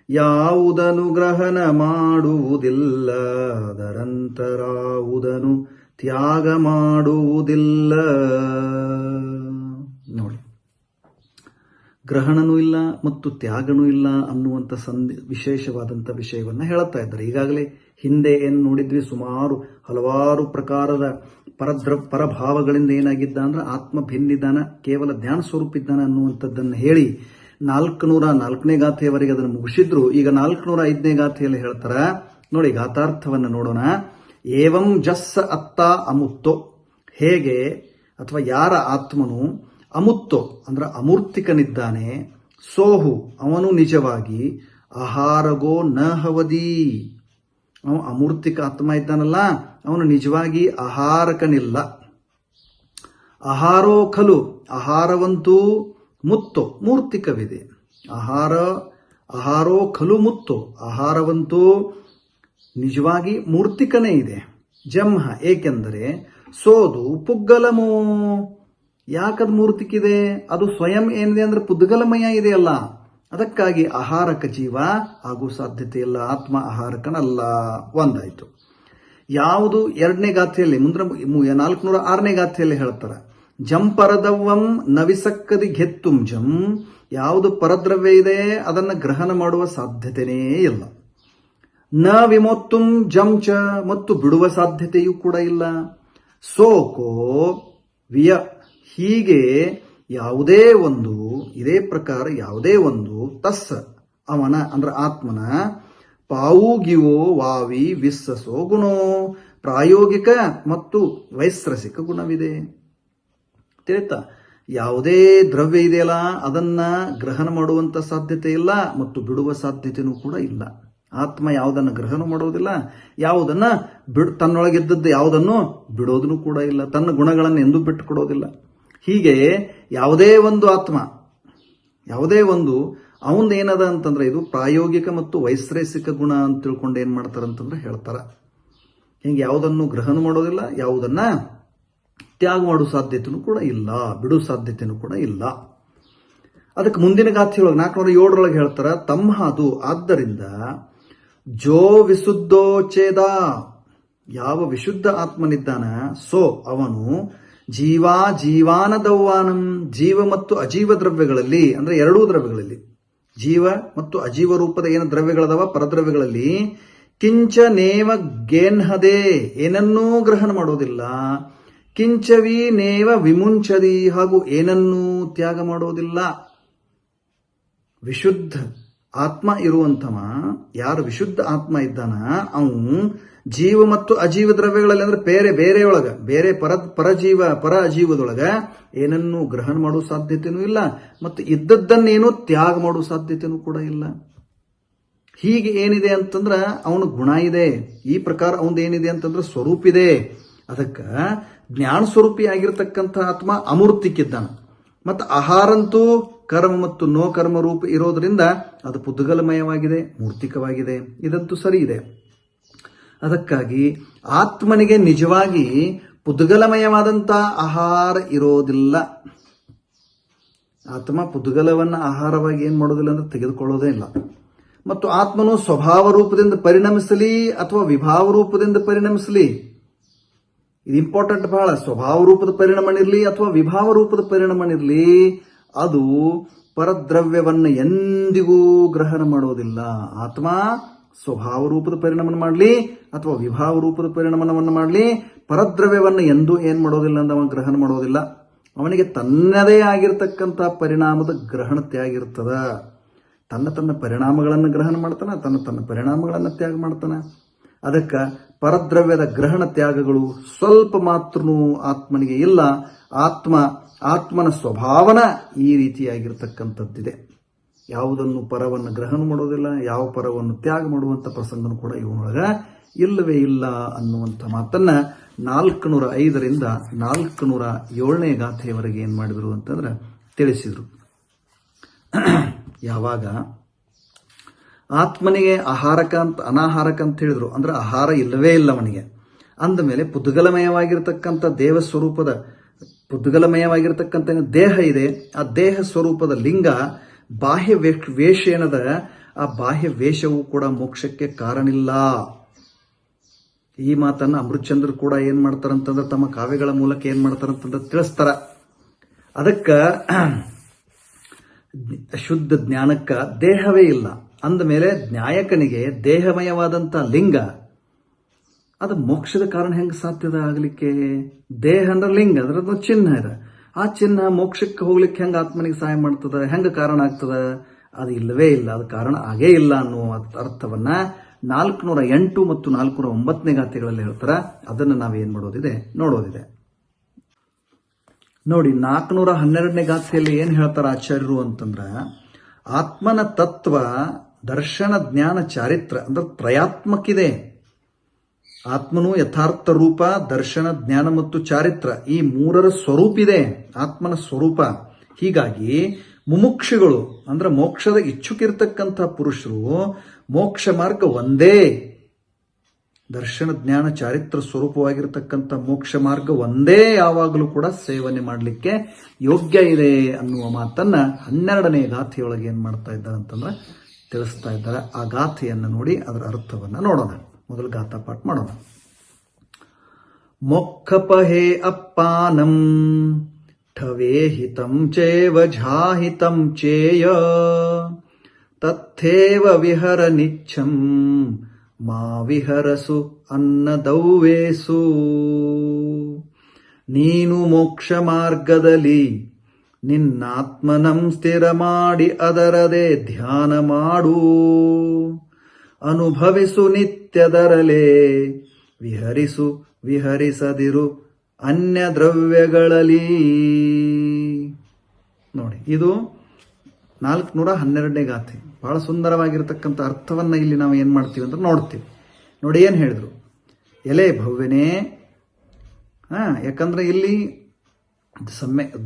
ಯಾವುದನು ಗ್ರಹಣ ಮಾಡುವುದಿಲ್ಲ, ಅದರಂತರಾವುದನು ತ್ಯಾಗ ಮಾಡುವುದಿಲ್ಲ. ನೋಡಿ, ಗ್ರಹಣನೂ ಇಲ್ಲ ಮತ್ತು ತ್ಯಾಗನೂ ಇಲ್ಲ ಅನ್ನುವಂಥ ವಿಶೇಷವಾದಂಥ ವಿಷಯವನ್ನು ಹೇಳುತ್ತಾ ಇದ್ದಾರೆ. ಈಗಾಗಲೇ ಹಿಂದೆ ಏನು ನೋಡಿದ್ವಿ, ಹಲವಾರು ಪ್ರಕಾರದ ಪರಭಾವಗಳಿಂದ ಏನಾಗಿದ್ದ ಅಂದ್ರೆ ಆತ್ಮ ಭಿನ್ನಿದ್ದಾನ, ಕೇವಲ ಜ್ಞಾನ ಸ್ವರೂಪ ಇದ್ದಾನ ಅನ್ನುವಂಥದ್ದನ್ನು ಹೇಳಿ 404ನೇ ಗಾಥೆಯವರೆಗೆ ಅದನ್ನು ಮುಗಿಸಿದ್ರು. ಈಗ 405ನೇ ಗಾಥೆಯಲ್ಲಿ ಹೇಳ್ತಾರ ನೋಡಿ, ಗಾಥಾರ್ಥವನ್ನು ನೋಡೋಣ. ಏವಂ ಜಸ್ಸ ಅತ್ತ ಅಮುತ್ತೋ, ಹೇಗೆ ಅಥವಾ ಯಾರ ಆತ್ಮನು ಅಮುತ್ತೋ ಅಂದ್ರೆ ಅಮೂರ್ತಿಕನಿದ್ದಾನೆ, ಸೋಹು ಅವನು ನಿಜವಾಗಿ ಆಹಾರಗೋ ನ ಹವದಿ, ಅವನು ಅಮೂರ್ತಿಕ ಆತ್ಮ ಇದ್ದಾನಲ್ಲ ಅವನು ನಿಜವಾಗಿ ಆಹಾರಕನಿಲ್ಲ. ಆಹಾರೋ ಖಲು, ಆಹಾರವಂತೂ ಮುತ್ತೋ ಮೂರ್ತಿಕವಿದೆ. ಆಹಾರೋ ಖಲು ಮುತ್ತೋ, ಆಹಾರವಂತೂ ನಿಜವಾಗಿ ಮೂರ್ತಿಕನೇ ಇದೆ. ಜಂಹ ಏಕೆಂದರೆ ಸೋದು ಪುಗ್ಗಲಮೋ, ಯಾಕದು ಮೂರ್ತಿಕಿದೆ? ಅದು ಸ್ವಯಂ ಏನಿದೆ ಅಂದ್ರೆ ಪುದ್ಗಲಮಯ ಇದೆಯಲ್ಲ, ಅದಕ್ಕಾಗಿ ಆಹಾರಕ ಜೀವ ಆಗೋ ಸಾಧ್ಯತೆ ಇಲ್ಲ, ಆತ್ಮ ಆಹಾರಕನಲ್ಲ. ಒಂದಾಯ್ತು. ಯಾವುದು ಎರಡನೇ ಗಾಥೆಯಲ್ಲಿ ಮುಂದ್ರ 406ನೇ ಗಾಥೆಯಲ್ಲಿ ಹೇಳ್ತಾರೆ, ಜಂ ಪರದವ್ವಂ ನವಿಸಕ್ಕದಿ ಘೆತ್ತುಂ ಜಂ, ಯಾವುದು ಪರದ್ರವ್ಯ ಇದೆ ಅದನ್ನು ಗ್ರಹಣ ಮಾಡುವ ಸಾಧ್ಯತೆಯೇ ಇಲ್ಲ. ನ ವಿಮೋತ್ತುಂ ಜಂ ಚ, ಮತ್ತು ಬಿಡುವ ಸಾಧ್ಯತೆಯೂ ಕೂಡ ಇಲ್ಲ. ಸೋಕೋ ವಿಯ, ಹೀಗೆ ಯಾವುದೇ ಒಂದು, ಇದೇ ಪ್ರಕಾರ ಯಾವುದೇ ಒಂದು ತಸ್ಸ ಅವನ ಅಂದ್ರೆ ಆತ್ಮನ ಪಾವೂಗಿವೋ ವಾವಿ ವಿಸ್ಸಸೋ ಗುಣೋ, ಪ್ರಾಯೋಗಿಕ ಮತ್ತು ವೈಶ್ರಸಿಕ ಗುಣವಿದೆ. ತಿಳಿತಾ? ಯಾವುದೇ ದ್ರವ್ಯ ಇದೆಯಲ್ಲ ಅದನ್ನ ಗ್ರಹಣ ಮಾಡುವಂತ ಸಾಧ್ಯತೆ ಇಲ್ಲ ಮತ್ತು ಬಿಡುವ ಸಾಧ್ಯತೆನೂ ಕೂಡ ಇಲ್ಲ. ಆತ್ಮ ಯಾವುದನ್ನು ಗ್ರಹಣ ಮಾಡೋದಿಲ್ಲ, ಯಾವುದನ್ನ ತನ್ನೊಳಗಿದ್ದದ್ದು ಯಾವುದನ್ನು ಬಿಡೋದನ್ನು ಕೂಡ ಇಲ್ಲ, ತನ್ನ ಗುಣಗಳನ್ನು ಎಂದೂ ಬಿಟ್ಟು ಕೊಡೋದಿಲ್ಲ. ಹೀಗೆ ಯಾವುದೇ ಒಂದು ಆತ್ಮ, ಯಾವುದೇ ಒಂದು ಅವನದು ಏನದ ಅಂತಂದ್ರೆ ಇದು ಪ್ರಾಯೋಗಿಕ ಮತ್ತು ವೈಶ್ರೇಷಿಕ ಗುಣ ಅಂತ ತಿಳ್ಕೊಂಡು ಏನ್ ಮಾಡ್ತಾರಂತಂದ್ರೆ ಹೇಳ್ತಾರ. ಹಿಂಗೆ ಯಾವುದನ್ನು ಗ್ರಹಣ ಮಾಡೋದಿಲ್ಲ, ಯಾವುದನ್ನ ತ್ಯಾಗ ಮಾಡೋ ಸಾಧ್ಯತೆನೂ ಕೂಡ ಇಲ್ಲ, ಬಿಡೋ ಸಾಧ್ಯತೆನೂ ಕೂಡ ಇಲ್ಲ. ಅದಕ್ಕೆ ಮುಂದಿನ ಗಾಥೆಯೊಳಗೆ 407 ಹೇಳ್ತಾರ, ತಮ್ಮ ಅದು ಆದ್ದರಿಂದ ಜೋ ವಿಶುದ್ಧೋಚೇದ, ಯಾವ ವಿಶುದ್ಧ ಆತ್ಮನಿದ್ದಾನ ಸೋ ಅವನು ಜೀವಾನದೌವಾನಂ, ಜೀವ ಮತ್ತು ಅಜೀವ ದ್ರವ್ಯಗಳಲ್ಲಿ ಅಂದ್ರೆ ಎರಡೂ ದ್ರವ್ಯಗಳಲ್ಲಿ, ಜೀವ ಮತ್ತು ಅಜೀವ ರೂಪದ ಏನು ದ್ರವ್ಯಗಳದವ ಪರದ್ರವ್ಯಗಳಲ್ಲಿ ಕಿಂಚನೇವ ಗೇನ್ಹದೆ, ಏನನ್ನೂ ಗ್ರಹಣ ಮಾಡೋದಿಲ್ಲ, ಕಿಂಚವಿ ನೇವ ವಿಮುಂಚದಿ, ಹಾಗೂ ಏನನ್ನೂ ತ್ಯಾಗ ಮಾಡೋದಿಲ್ಲ. ವಿಶುದ್ಧ ಆತ್ಮ ಇರುವಂತವ, ಯಾರು ವಿಶುದ್ಧ ಆತ್ಮ ಇದ್ದಾನ ಅವನು ಜೀವ ಮತ್ತು ಅಜೀವ ದ್ರವ್ಯಗಳಲ್ಲಿ ಅಂದ್ರೆ ಬೇರೆಯೊಳಗ ಬೇರೆ ಪರ ಅಜೀವದೊಳಗ ಏನನ್ನೂ ಗ್ರಹಣ ಮಾಡೋ ಸಾಧ್ಯತೆನೂ ಇಲ್ಲ ಮತ್ತು ಇದ್ದದ್ದನ್ನೇನೂ ತ್ಯಾಗ ಮಾಡೋ ಸಾಧ್ಯತೆನೂ ಕೂಡ ಇಲ್ಲ. ಹೀಗೆ ಏನಿದೆ ಅಂತಂದ್ರ ಅವನು ಗುಣ ಇದೆ, ಈ ಪ್ರಕಾರ ಅವನದು ಏನಿದೆ ಅಂತಂದ್ರೆ ಸ್ವರೂಪ ಇದೆ. ಅದಕ್ಕ ಜ್ಞಾನ ಸ್ವರೂಪಿ ಆಗಿರ್ತಕ್ಕಂಥ ಆತ್ಮ ಅಮೂರ್ತಿಕ್ಕಿದ್ದಾನ. ಮತ್ತು ಆಹಾರಂತೂ ಕರ್ಮ ಮತ್ತು ನೋ ಕರ್ಮ ರೂಪ ಇರೋದ್ರಿಂದ ಅದು ಪುದ್ಗಲಮಯವಾಗಿದೆ, ಮೂರ್ತಿಕವಾಗಿದೆ. ಇದಂತೂ ಸರಿ ಇದೆ. ಅದಕ್ಕಾಗಿ ಆತ್ಮನಿಗೆ ನಿಜವಾಗಿ ಪುದ್ಗಲಮಯವಾದಂಥ ಆಹಾರ ಇರೋದಿಲ್ಲ. ಆತ್ಮ ಪುದ್ಗಲವನ್ನು ಆಹಾರವಾಗಿ ಏನು ಮಾಡೋದಿಲ್ಲ ಅಂದ್ರೆ ತೆಗೆದುಕೊಳ್ಳೋದೇ ಇಲ್ಲ. ಮತ್ತು ಆತ್ಮನು ಸ್ವಭಾವ ರೂಪದಿಂದ ಪರಿಣಮಿಸಲಿ ಅಥವಾ ವಿಭಾವ ರೂಪದಿಂದ ಪರಿಣಮಿಸಲಿ, ಇದು ಇಂಪಾರ್ಟೆಂಟ್ ಬಹಳ. ಸ್ವಭಾವ ರೂಪದ ಪರಿಣಾಮನಿರಲಿ ಅಥವಾ ವಿಭಾವ ರೂಪದ ಪರಿಣಾಮನಿರಲಿ, ಅದು ಪರದ್ರವ್ಯವನ್ನು ಎಂದಿಗೂ ಗ್ರಹಣ ಮಾಡೋದಿಲ್ಲ. ಆತ್ಮ ಸ್ವಭಾವ ರೂಪದ ಪರಿಣಾಮ ಮಾಡಲಿ ಅಥವಾ ವಿಭಾವ ರೂಪದ ಪರಿಣಾಮವನ್ನು ಮಾಡಲಿ, ಪರದ್ರವ್ಯವನ್ನು ಎಂದೂ ಏನು ಮಾಡೋದಿಲ್ಲ ಅಂತ ಅವನು ಗ್ರಹಣ ಮಾಡೋದಿಲ್ಲ. ಅವನಿಗೆ ತನ್ನದೇ ಆಗಿರತಕ್ಕಂಥ ಪರಿಣಾಮದ ಗ್ರಹಣತೆ ಆಗಿರ್ತದ. ತನ್ನ ಪರಿಣಾಮಗಳನ್ನು ಗ್ರಹಣ ಮಾಡ್ತಾನೆ, ತನ್ನ ಪರಿಣಾಮಗಳನ್ನು ತ್ಯಾಗ ಮಾಡ್ತಾನೆ. ಅದಕ್ಕೆ ಪರದ್ರವ್ಯದ ಗ್ರಹಣ ತ್ಯಾಗಗಳು ಸ್ವಲ್ಪ ಮಾತ್ರನೂ ಆತ್ಮನಿಗೆ ಇಲ್ಲ. ಆತ್ಮನ ಸ್ವಭಾವನ ಈ ರೀತಿಯಾಗಿರ್ತಕ್ಕಂಥದ್ದಿದೆ. ಯಾವುದನ್ನು ಪರವನ್ನು ಗ್ರಹಣ ಮಾಡೋದಿಲ್ಲ, ಯಾವ ಪರವನ್ನು ತ್ಯಾಗ ಮಾಡುವಂಥ ಪ್ರಸಂಗನೂ ಕೂಡ ಇವನೊಳಗೆ ಇಲ್ಲವೇ ಇಲ್ಲ ಅನ್ನುವಂಥ ಮಾತನ್ನ 405ರಿಂದ 407ನೇ ಗಾಥೆಯವರೆಗೆ ಏನು ಮಾಡಿದರು ಅಂತಂದ್ರೆ ತಿಳಿಸಿದರು. ಯಾವಾಗ ಆತ್ಮನಿಗೆ ಆಹಾರಕ ಅಂತ ಅನಾಹಾರಕ ಅಂತ ಹೇಳಿದ್ರು, ಅಂದ್ರೆ ಆಹಾರ ಇಲ್ಲವೇ ಇಲ್ಲ ಅವನಿಗೆ. ಅಂದಮೇಲೆ ಪುದ್ಗಲಮಯವಾಗಿರ್ತಕ್ಕಂಥ ದೇವ ಸ್ವರೂಪದ ಪುದ್ಗಲಮಯವಾಗಿರ್ತಕ್ಕಂಥ ದೇಹ ಇದೆ. ಆ ದೇಹ ಸ್ವರೂಪದ ಲಿಂಗ ಬಾಹ್ಯ ವೇಷ ಏನದ, ಆ ಬಾಹ್ಯ ವೇಷವು ಕೂಡ ಮೋಕ್ಷಕ್ಕೆ ಕಾರಣಿಲ್ಲ. ಈ ಮಾತನ್ನ ಅಮೃತಚಂದ್ರ ಕೂಡ ಏನ್ ಮಾಡ್ತಾರಂತಂದ್ರೆ ತಮ್ಮ ಕಾವ್ಯಗಳ ಮೂಲಕ ಏನ್ ಮಾಡ್ತಾರಂತಂದ್ರೆ ತಿಳಿಸ್ತಾರ. ಅದಕ್ಕ ಶುದ್ಧ ಜ್ಞಾನಕ್ಕ ದೇಹವೇ ಇಲ್ಲ ಅಂದಮೇಲೆ ನ್ಯಾಯಕನಿಗೆ ದೇಹಮಯವಾದಂಥ ಲಿಂಗ ಅದು ಮೋಕ್ಷದ ಕಾರಣ ಹೆಂಗೆ ಸಾಧ್ಯದ ಆಗಲಿಕ್ಕೆ? ದೇಹ ಅಂದ್ರೆ ಲಿಂಗ, ಅದರದ್ದು ಚಿಹ್ನ ಇದೆ. ಆ ಚಿಹ್ನ ಮೋಕ್ಷಕ್ಕೆ ಹೋಗ್ಲಿಕ್ಕೆ ಹೆಂಗೆ ಆತ್ಮನಿಗೆ ಸಹಾಯ ಮಾಡ್ತದ, ಹೆಂಗೆ ಕಾರಣ ಆಗ್ತದ? ಅದು ಇಲ್ಲವೇ ಇಲ್ಲ, ಅದು ಕಾರಣ ಆಗೇ ಇಲ್ಲ ಅನ್ನುವ ಅರ್ಥವನ್ನ 408 ಮತ್ತು 409ನೇ ಗಾಥೆಗಳಲ್ಲಿ ಹೇಳ್ತಾರ. ಅದನ್ನು ನಾವೇನ್ ನೋಡೋದಿದೆ. ನೋಡಿ, 412ನೇ ಗಾಥೆಯಲ್ಲಿ ಏನ್ ಹೇಳ್ತಾರ ಆಚಾರ್ಯರು ಅಂತಂದ್ರ, ಆತ್ಮನ ತತ್ವ ದರ್ಶನ ಜ್ಞಾನ ಚಾರಿತ್ರ ಅಂದ್ರೆ ತ್ರಯಾತ್ಮಕ್ಕಿದೆ. ಆತ್ಮನು ಯಥಾರ್ಥ ರೂಪ, ದರ್ಶನ, ಜ್ಞಾನ ಮತ್ತು ಚಾರಿತ್ರ ಈ ಮೂರರ ಸ್ವರೂಪ ಇದೆ, ಆತ್ಮನ ಸ್ವರೂಪ. ಹೀಗಾಗಿ ಮುಮುಕ್ಷುಗಳು ಅಂದ್ರೆ ಮೋಕ್ಷದ ಇಚ್ಛುಕಿರ್ತಕ್ಕಂಥ ಪುರುಷರು ಮೋಕ್ಷ ಮಾರ್ಗ ಒಂದೇ, ದರ್ಶನ ಜ್ಞಾನ ಚಾರಿತ್ರ ಸ್ವರೂಪವಾಗಿರ್ತಕ್ಕಂಥ ಮೋಕ್ಷ ಮಾರ್ಗ ಒಂದೇ ಯಾವಾಗಲೂ ಕೂಡ ಸೇವನೆ ಮಾಡಲಿಕ್ಕೆ ಯೋಗ್ಯ ಇದೆ ಅನ್ನುವ ಮಾತನ್ನ 12ನೇ ಗಾಥೆಯೊಳಗೆ ಏನ್ ಮಾಡ್ತಾ ಇದ್ದಾರೆ ಅಂತಂದ್ರೆ ತಿಳಿಸ್ತಾ ಇದ್ದಾರೆ. ಆ ಗಾಥೆಯನ್ನು ನೋಡಿ ಅದರ ಅರ್ಥವನ್ನ ನೋಡೋಣ. ಮೊದಲು ಗಾಥಾ ಪಾಠ ಮಾಡೋಣ. ಮೊಕ್ಕಪಹೇ ಅಪ್ಪಾನಂ ಠವೇಹಿತಂ ಚೇವ ಝಾಹಿತಂ ಚೇಯ ತಥೇವ ವಿಹರ ನಿಚ್ಛಂ ಮಾ ವಿಹರಸು ಅನ್ನದೌವೇಸು. ನೀನು ಮೋಕ್ಷ ಮಾರ್ಗದಲ್ಲಿ ನಿನ್ನಾತ್ಮನಂ ಸ್ಥಿರ ಮಾಡಿ ಅದರದೇ ಧ್ಯಾನ ಮಾಡು. ಅನುಭವಿಸು ನಿತ್ಯದರಲೇ ವಿಹರಿಸು ವಿಹರಿಸದಿರು ಅನ್ಯ ದ್ರವ್ಯಗಳಲ್ಲಿ. ನೋಡಿ, ಇದು 412ನೇ ಗಾಥೆ. ಬಹಳ ಸುಂದರವಾಗಿರ್ತಕ್ಕಂಥ ಅರ್ಥವನ್ನ ಇಲ್ಲಿ ನಾವು ಏನ್ ಮಾಡ್ತೀವಿ ಅಂತ ನೋಡ್ತೀವಿ. ನೋಡಿ ಏನ್ ಹೇಳಿದ್ರು, ಎಲೆ ಭವ್ಯನೇ, ಯಾಕಂದ್ರೆ ಇಲ್ಲಿ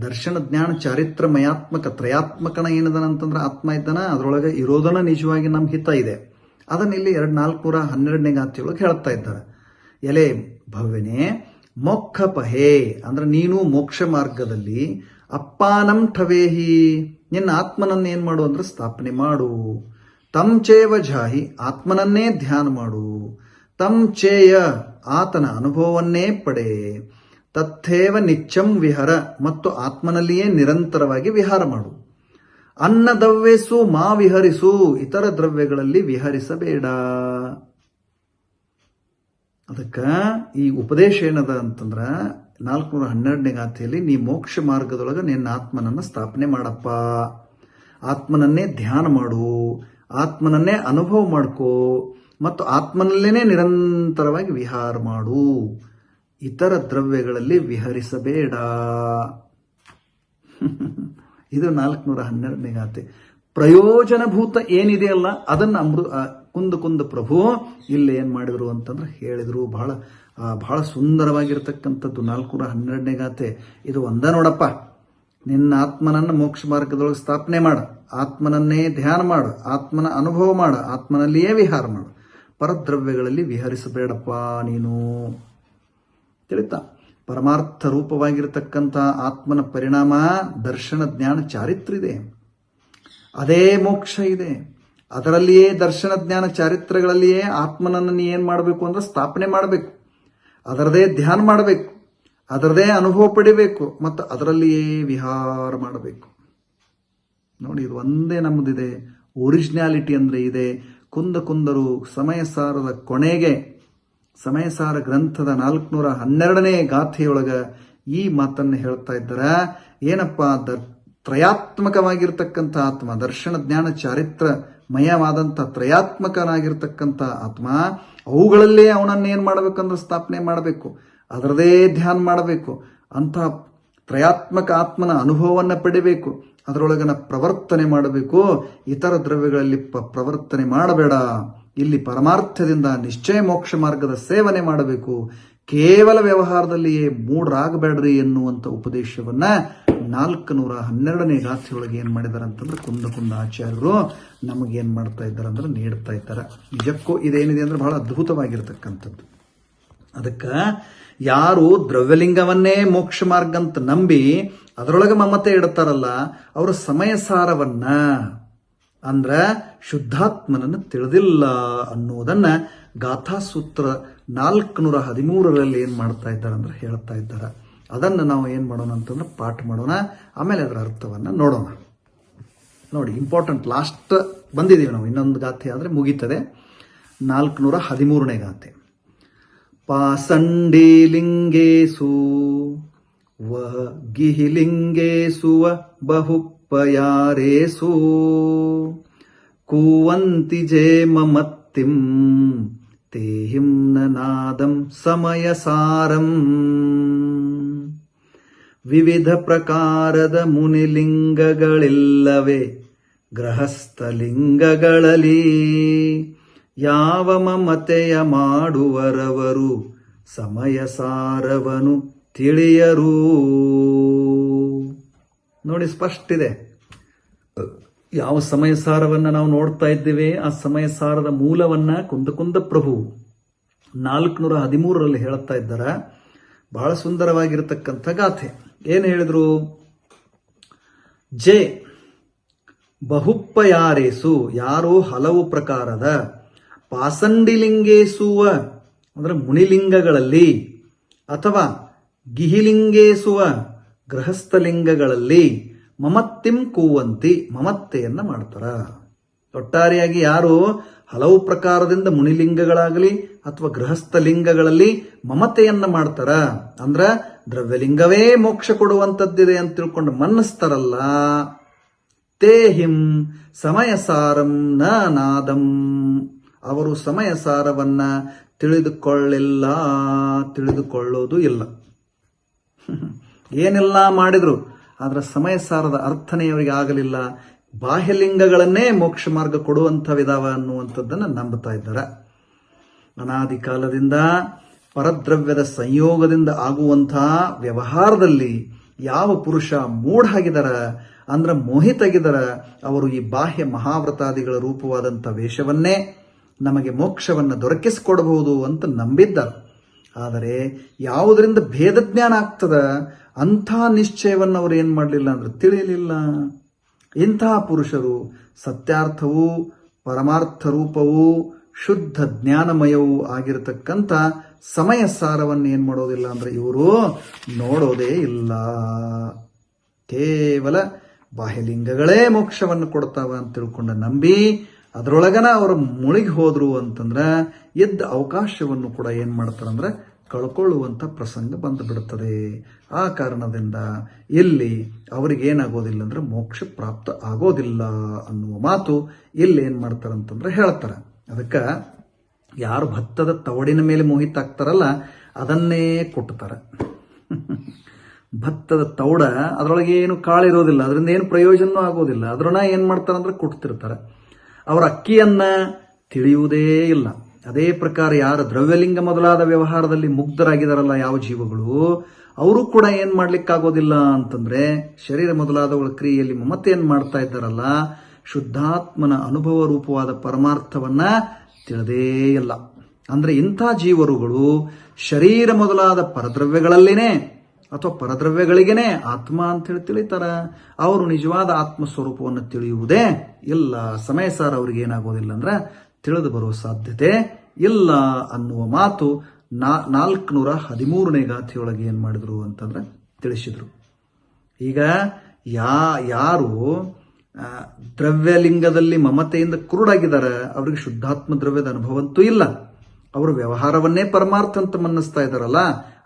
ದರ್ಶನ ಜ್ಞಾನ ಚಾರಿತ್ರ ಮಯಾತ್ಮಕ ತ್ರಯಾತ್ಮಕನ ಏನದನ ಅಂತಂದ್ರೆ ಆತ್ಮ ಇದ್ದಾನ, ಅದರೊಳಗೆ ಇರೋದನ್ನ ನಿಜವಾಗಿ ನಮ್ಮ ಹಿತ ಇದೆ. ಅದನ್ನ ಇಲ್ಲಿ 412ನೇ ಗಾಥೆಯೊಳಗೆ ಹೇಳ್ತಾ ಇದ್ದಾರೆ. ಎಲೆ ಭವ್ಯನೇ, ಮೋಕ್ಷಪಹೇ ಅಂದ್ರೆ ನೀನು ಮೋಕ್ಷ ಮಾರ್ಗದಲ್ಲಿ ಅಪ್ಪಾನಂ ಠವೇಹಿ ನಿನ್ನ ಆತ್ಮನನ್ನ ಏನ್ ಮಾಡು ಅಂದ್ರೆ ಸ್ಥಾಪನೆ ಮಾಡು. ತಂ ಚೇವ ಜಾಹಿ ಆತ್ಮನನ್ನೇ ಧ್ಯಾನ ಮಾಡು. ತಂ ಚೇಯ ಆತನ ಅನುಭವವನ್ನೇ ಪಡೆ. ತಥೇವ ನಿಚ್ಚಂ ವಿಹರ ಮತ್ತು ಆತ್ಮನಲ್ಲಿಯೇ ನಿರಂತರವಾಗಿ ವಿಹಾರ ಮಾಡು. ಅನ್ನದವ್ಯಸು ಮಾ ವಿಹರಿಸು ಇತರ ದ್ರವ್ಯಗಳಲ್ಲಿ ವಿಹರಿಸಬೇಡ. ಅದಕ್ಕ ಈ ಉಪದೇಶ ಏನದ ಅಂತಂದ್ರ 412ನೇ ಗಾಥೆಯಲ್ಲಿ ನೀ ಮೋಕ್ಷ ಮಾರ್ಗದೊಳಗೆ ನಿನ್ನ ಆತ್ಮನನ್ನ ಸ್ಥಾಪನೆ ಮಾಡಪ್ಪ, ಆತ್ಮನನ್ನೇ ಧ್ಯಾನ ಮಾಡು, ಆತ್ಮನನ್ನೇ ಅನುಭವ ಮಾಡ್ಕೋ ಮತ್ತು ಆತ್ಮನಲ್ಲೇನೆ ನಿರಂತರವಾಗಿ ವಿಹಾರ ಮಾಡು. ಇತರ ದ್ರವ್ಯಗಳಲ್ಲಿ ವಿಹರಿಸಬೇಡ. ಇದು 412ನೇ ಗಾಥೆ. ಪ್ರಯೋಜನಭೂತ ಏನಿದೆಯಲ್ಲ ಅದನ್ನ ಕುಂದ ಪ್ರಭು ಇಲ್ಲಿ ಏನ್ ಮಾಡಿದ್ರು ಅಂತಂದ್ರೆ ಹೇಳಿದ್ರು. ಬಹಳ ಸುಂದರವಾಗಿರ್ತಕ್ಕಂಥದ್ದು 412ನೇ ಗಾಥೆ. ಇದು ಒಂದ ನೋಡಪ್ಪ, ನಿನ್ನ ಆತ್ಮನನ್ನ ಮೋಕ್ಷ ಮಾರ್ಗದೊಳಗೆ ಸ್ಥಾಪನೆ ಮಾಡು, ಆತ್ಮನನ್ನೇ ಧ್ಯಾನ ಮಾಡು, ಆತ್ಮನ ಅನುಭವ ಮಾಡು, ಆತ್ಮನಲ್ಲಿಯೇ ವಿಹಾರ ಮಾಡು, ಪರದ್ರವ್ಯಗಳಲ್ಲಿ ವಿಹರಿಸಬೇಡಪ್ಪ ನೀನು ತಿಳಿತಾ. ಪರಮಾರ್ಥ ರೂಪವಾಗಿರತಕ್ಕಂಥ ಆತ್ಮನ ಪರಿಣಾಮ ದರ್ಶನ ಜ್ಞಾನ ಚಾರಿತ್ರ್ಯ ಇದೆ. ಅದೇ ಮೋಕ್ಷ ಇದೆ. ಅದರಲ್ಲಿಯೇ ದರ್ಶನ ಜ್ಞಾನ ಚಾರಿತ್ರಗಳಲ್ಲಿಯೇ ಆತ್ಮನನ್ನು ನೀ ಏನು ಮಾಡಬೇಕು ಅಂದ್ರೆ ಸ್ಥಾಪನೆ ಮಾಡಬೇಕು, ಅದರದೇ ಧ್ಯಾನ ಮಾಡಬೇಕು, ಅದರದೇ ಅನುಭವ ಪಡಿಬೇಕು ಮತ್ತು ಅದರಲ್ಲಿಯೇ ವಿಹಾರ ಮಾಡಬೇಕು. ನೋಡಿ, ಇದು ಒಂದೇ ನಮ್ಮದಿದೆ. ಒರಿಜಿನಾಲಿಟಿ ಅಂದರೆ ಇದೆ. ಕುಂದರು ಸಮಯಸಾರದ ಕೊನೆಗೆ ಸಮಯಸಾರ ಗ್ರಂಥದ 412ನೇ ಗಾಥೆಯೊಳಗ ಈ ಮಾತನ್ನು ಹೇಳ್ತಾ ಇದ್ದಾರೆ. ಏನಪ್ಪ, ತ್ರಯಾತ್ಮಕವಾಗಿರ್ತಕ್ಕಂಥ ಆತ್ಮ, ದರ್ಶನ ಜ್ಞಾನ ಚಾರಿತ್ರ ಮಯವಾದಂಥ ತ್ರಯಾತ್ಮಕನಾಗಿರ್ತಕ್ಕಂಥ ಆತ್ಮ, ಅವುಗಳಲ್ಲೇ ಅವನನ್ನು ಏನು ಮಾಡಬೇಕಂದ್ರೆ ಸ್ಥಾಪನೆ ಮಾಡಬೇಕು, ಅದರದೇ ಧ್ಯಾನ ಮಾಡಬೇಕು, ಅಂಥ ತ್ರಯಾತ್ಮಕ ಆತ್ಮನ ಅನುಭವವನ್ನು ಪಡಿಬೇಕು, ಅದರೊಳಗನ ಪ್ರವರ್ತನೆ ಮಾಡಬೇಕು. ಇತರ ದ್ರವ್ಯಗಳಲ್ಲಿ ಪ್ರವರ್ತನೆ ಮಾಡಬೇಡ. ಇಲ್ಲಿ ಪರಮಾರ್ಥದಿಂದ ನಿಶ್ಚಯ ಮೋಕ್ಷ ಮಾರ್ಗದ ಸೇವನೆ ಮಾಡಬೇಕು. ಕೇವಲ ವ್ಯವಹಾರದಲ್ಲಿಯೇ ಮೂಢರಾಗಬೇಡ್ರಿ ಎನ್ನುವಂಥ ಉಪದೇಶವನ್ನ 412ನೇ ಗಾಥೆಯೊಳಗೆ ಏನು ಮಾಡಿದ್ದಾರೆ ಅಂತಂದ್ರೆ ಕುಂದ ಆಚಾರ್ಯರು ನಮಗೇನು ಮಾಡ್ತಾ ಇದ್ದಾರೆ ಅಂದ್ರೆ ನೀಡ್ತಾ ಇದ್ದಾರೆ. ನಿಜಕ್ಕೂ ಇದೇನಿದೆ ಅಂದ್ರೆ ಬಹಳ ಅದ್ಭುತವಾಗಿರ್ತಕ್ಕಂಥದ್ದು. ಅದಕ್ಕೆ ಯಾರು ದ್ರವ್ಯಲಿಂಗವನ್ನೇ ಮೋಕ್ಷ ಮಾರ್ಗ ಅಂತ ನಂಬಿ ಅದರೊಳಗೆ ಮಮತೆ ಇಡ್ತಾರಲ್ಲ, ಅವರ ಸಮಯ ಸಾರವನ್ನ ಅಂದ್ರ ಶುದ್ಧಾತ್ಮನನ್ನು ತಿಳಿದಿಲ್ಲ ಅನ್ನೋದನ್ನ ಗಾಥಾಸೂತ್ರ 413ರಲ್ಲಿ ಏನ್ ಮಾಡ್ತಾ ಇದ್ದಾರೆ ಅಂದ್ರೆ ಹೇಳ್ತಾ ಇದ್ದಾರೆ. ಅದನ್ನು ನಾವು ಏನ್ ಮಾಡೋಣ ಅಂತಂದ್ರೆ ಪಾಠ ಮಾಡೋಣ, ಆಮೇಲೆ ಅದರ ಅರ್ಥವನ್ನ ನೋಡೋಣ. ನೋಡಿ, ಇಂಪಾರ್ಟೆಂಟ್ ಲಾಸ್ಟ್ ಬಂದಿದ್ದೀವಿ ನಾವು. ಇನ್ನೊಂದು ಗಾಥೆ ಆದ್ರೆ ಮುಗೀತದೆ. 413ನೇ ಗಾಥೆ. ಪಾಸಂಡಿಲಿಂಗೇಸು ವಹ ಗಿಹಿಲಿಂಗೇಸು ಬಹುಪಯಾರೇಸು ಕೂವಂತಿ ಜೇ ಮಮತ್ತಿಂ ತೇಹಿಂ ನಾದಂ ಸಮಯಸಾರಂ. ವಿವಿಧ ಪ್ರಕಾರದ ಮುನಿಲಿಂಗಗಳಿಲ್ಲವೇ ಗೃಹಸ್ಥಲಿಂಗಗಳಲ್ಲಿ, ಯಾವ ಮಮತೆಯ ಮಾಡುವರವರು ಸಮಯಸಾರವನು ತಿಳಿಯರು. ನೋಡಿ, ಸ್ಪಷ್ಟ ಇದೆ. ಯಾವ ಸಮಯಸಾರವನ್ನ ನಾವು ನೋಡ್ತಾ ಇದ್ದೇವೆ, ಆ ಸಮಯಸಾರದ ಮೂಲವನ್ನ ಕುಂದ ಪ್ರಭು 413ರಲ್ಲಿ ಹೇಳ್ತಾ ಇದ್ದಾರೆ. ಬಹಳ ಸುಂದರವಾಗಿರತಕ್ಕಂಥ ಗಾಥೆ. ಏನು ಹೇಳಿದ್ರು? ಜೆ ಬಹುಪ್ಪಯಾರೇಸು, ಯಾರು ಹಲವು ಪ್ರಕಾರದ, ಪಾಸಂಡಿಲಿಂಗೇಸುವ ಅಂದ್ರೆ ಮುನಿಲಿಂಗಗಳಲ್ಲಿ, ಅಥವಾ ಗಿಹಿಲಿಂಗೇಸುವ ಗೃಹಸ್ಥಲಿಂಗಗಳಲ್ಲಿ, ಮಮತ್ತಿಂ ಕೂವಂತಿ, ಮಮತ್ತೆಯನ್ನ ಮಾಡ್ತಾರ. ಒಟ್ಟಾರೆಯಾಗಿ ಯಾರು ಹಲವು ಪ್ರಕಾರದಿಂದ ಮುನಿಲಿಂಗಗಳಾಗಲಿ ಅಥವಾ ಗೃಹಸ್ಥಲಿಂಗಗಳಲ್ಲಿ ಮಮತೆಯನ್ನ ಮಾಡ್ತಾರ, ಅಂದ್ರ ದ್ರವ್ಯಲಿಂಗವೇ ಮೋಕ್ಷ ಕೊಡುವಂಥದ್ದಿದೆ ಅಂತ ತಿಳ್ಕೊಂಡು ಮನ್ನಿಸ್ತಾರಲ್ಲ, ತೇಹಿಂ ಸಮಯಸಾರಂ ನ ನಾದಂ, ಅವರು ಸಮಯಸಾರವನ್ನ ತಿಳಿದುಕೊಳ್ಳೋದು ಇಲ್ಲ. ಏನೆಲ್ಲ ಮಾಡಿದ್ರು ಆದ್ರೆ ಸಮಯಸಾರದ ಅರ್ಥನೇ ಅವರಿಗೆ ಆಗಲಿಲ್ಲ. ಬಾಹ್ಯಲಿಂಗಗಳನ್ನೇ ಮೋಕ್ಷ ಮಾರ್ಗ ಕೊಡುವಂಥವಿದಾವ ಅನ್ನುವಂಥದ್ದನ್ನ ನಂಬುತ್ತಾ ಇದ್ದಾರೆ. ಅನಾದಿ ಕಾಲದಿಂದ ಪರದ್ರವ್ಯದ ಸಂಯೋಗದಿಂದ ಆಗುವಂತಹ ವ್ಯವಹಾರದಲ್ಲಿ ಯಾವ ಪುರುಷ ಮೂಢಾಗಿದಾರ ಅಂದ್ರೆ ಮೋಹಿತಗಿದಾರ, ಅವರು ಈ ಬಾಹ್ಯ ಮಹಾವ್ರತಾದಿಗಳ ರೂಪವಾದಂಥ ವೇಷವನ್ನೇ ನಮಗೆ ಮೋಕ್ಷವನ್ನು ದೊರಕಿಸಿಕೊಡಬಹುದು ಅಂತ ನಂಬಿದ್ದಾರೆ. ಆದರೆ ಯಾವುದರಿಂದ ಭೇದ ಜ್ಞಾನ ಆಗ್ತದ ಅಂಥ ನಿಶ್ಚಯವನ್ನು ಅವರು ಏನು ಮಾಡಲಿಲ್ಲ ಅಂದ್ರೆ ತಿಳಿಯಲಿಲ್ಲ. ಇಂತಹ ಪುರುಷರು ಸತ್ಯಾರ್ಥವೂ ಪರಮಾರ್ಥ ರೂಪವೂ ಶುದ್ಧ ಜ್ಞಾನಮಯವೂ ಆಗಿರತಕ್ಕಂಥ ಸಮಯ ಸಾರವನ್ನು ಏನು ಮಾಡೋದಿಲ್ಲ ಅಂದ್ರೆ ಇವರು ನೋಡೋದೇ ಇಲ್ಲ. ಕೇವಲ ಬಾಹ್ಯಲಿಂಗಗಳೇ ಮೋಕ್ಷವನ್ನು ಕೊಡ್ತಾವ ಅಂತ ತಿಳ್ಕೊಂಡು ನಂಬಿ ಅದರೊಳಗನ ಅವರು ಮುಳುಗಿ ಹೋದ್ರು ಅಂತಂದ್ರೆ ಎದ್ದ ಅವಕಾಶವನ್ನು ಕೂಡ ಏನ್ ಮಾಡ್ತಾರಂದ್ರೆ ಕಳ್ಕೊಳ್ಳುವಂತ ಪ್ರಸಂಗ ಬಂದು ಬಿಡುತ್ತದೆ. ಆ ಕಾರಣದಿಂದ ಇಲ್ಲಿ ಅವರಿಗೆ ಏನಾಗೋದಿಲ್ಲ ಅಂದ್ರೆ ಮೋಕ್ಷ ಪ್ರಾಪ್ತ ಆಗೋದಿಲ್ಲ ಅನ್ನುವ ಮಾತು ಇಲ್ಲಿ ಏನ್ ಮಾಡ್ತಾರಂತಂದ್ರೆ ಹೇಳ್ತಾರೆ. ಅದಕ್ಕೆ ಯಾರು ಭತ್ತದ ತವಡಿನ ಮೇಲೆ ಮೋಹಿತ ಆಗ್ತಾರಲ್ಲ ಅದನ್ನೇ ಕೊಟ್ಟುತ್ತಾರೆ. ಭತ್ತದ ತೌಡ ಅದರೊಳಗೆ ಏನು ಕಾಳಿರೋದಿಲ್ಲ, ಅದರಿಂದ ಏನು ಪ್ರಯೋಜನವೂ ಆಗೋದಿಲ್ಲ, ಅದರನ್ನ ಏನ್ ಮಾಡ್ತಾರಂದ್ರೆ ಕೊಡ್ತಿರ್ತಾರೆ. ಅವರ ಅಕ್ಕಿಯನ್ನ ತಿಳಿಯುವುದೇ ಇಲ್ಲ. ಅದೇ ಪ್ರಕಾರ ಯಾರು ದ್ರವ್ಯಲಿಂಗ ಮೊದಲಾದ ವ್ಯವಹಾರದಲ್ಲಿ ಮುಗ್ಧರಾಗಿದಾರಲ್ಲ ಯಾವ ಜೀವಗಳು, ಅವರು ಕೂಡ ಏನ್ ಮಾಡ್ಲಿಕ್ಕಾಗೋದಿಲ್ಲ ಅಂತಂದ್ರೆ ಶರೀರ ಮೊದಲಾದವುಗಳ ಕ್ರಿಯೆಯಲ್ಲಿ ಮಮತೆಯನ್ನು ಮಾಡ್ತಾ ಇದ್ದಾರಲ್ಲ, ಶುದ್ಧಾತ್ಮನ ಅನುಭವ ರೂಪವಾದ ಪರಮಾರ್ಥವನ್ನ ತಿಳಿದೇ ಇಲ್ಲ. ಅಂದ್ರೆ ಇಂಥ ಜೀವರುಗಳು ಶರೀರ ಮೊದಲಾದ ಪರದ್ರವ್ಯಗಳಲ್ಲಿನೇ ಅಥವಾ ಪರದ್ರವ್ಯಗಳಿಗೇನೆ ಆತ್ಮ ಅಂತ ಹೇಳಿ ತಿಳಿತಾರ. ಅವರು ನಿಜವಾದ ಆತ್ಮ ಸ್ವರೂಪವನ್ನು ತಿಳಿಯುವುದೇ ಇಲ್ಲ. ಸಮಯ ಸಾರ ಅವ್ರಿಗೆ ಏನಾಗೋದಿಲ್ಲ ಅಂದ್ರೆ ತಿಳಿದು ಬರುವ ಸಾಧ್ಯತೆ ಇಲ್ಲ ಅನ್ನುವ ಮಾತು 413ನೇ ಗಾಥೆಯೊಳಗೆ ಏನ್ ಮಾಡಿದ್ರು ಅಂತಂದ್ರೆ ತಿಳಿಸಿದ್ರು. ಈಗ ಯಾರು ದ್ರವ್ಯಲಿಂಗದಲ್ಲಿ ಮಮತೆಯಿಂದ ಕುರುಡಾಗಿದ್ದಾರೆ ಅವ್ರಿಗೆ ಶುದ್ಧಾತ್ಮ ದ್ರವ್ಯದ ಅನುಭವಂತೂ ಇಲ್ಲ. ಅವರು ವ್ಯವಹಾರವನ್ನೇ ಪರಮಾರ್ಥ ಅಂತ ಮನ್ನಿಸ್ತಾ ಇದಾರಲ್ಲ,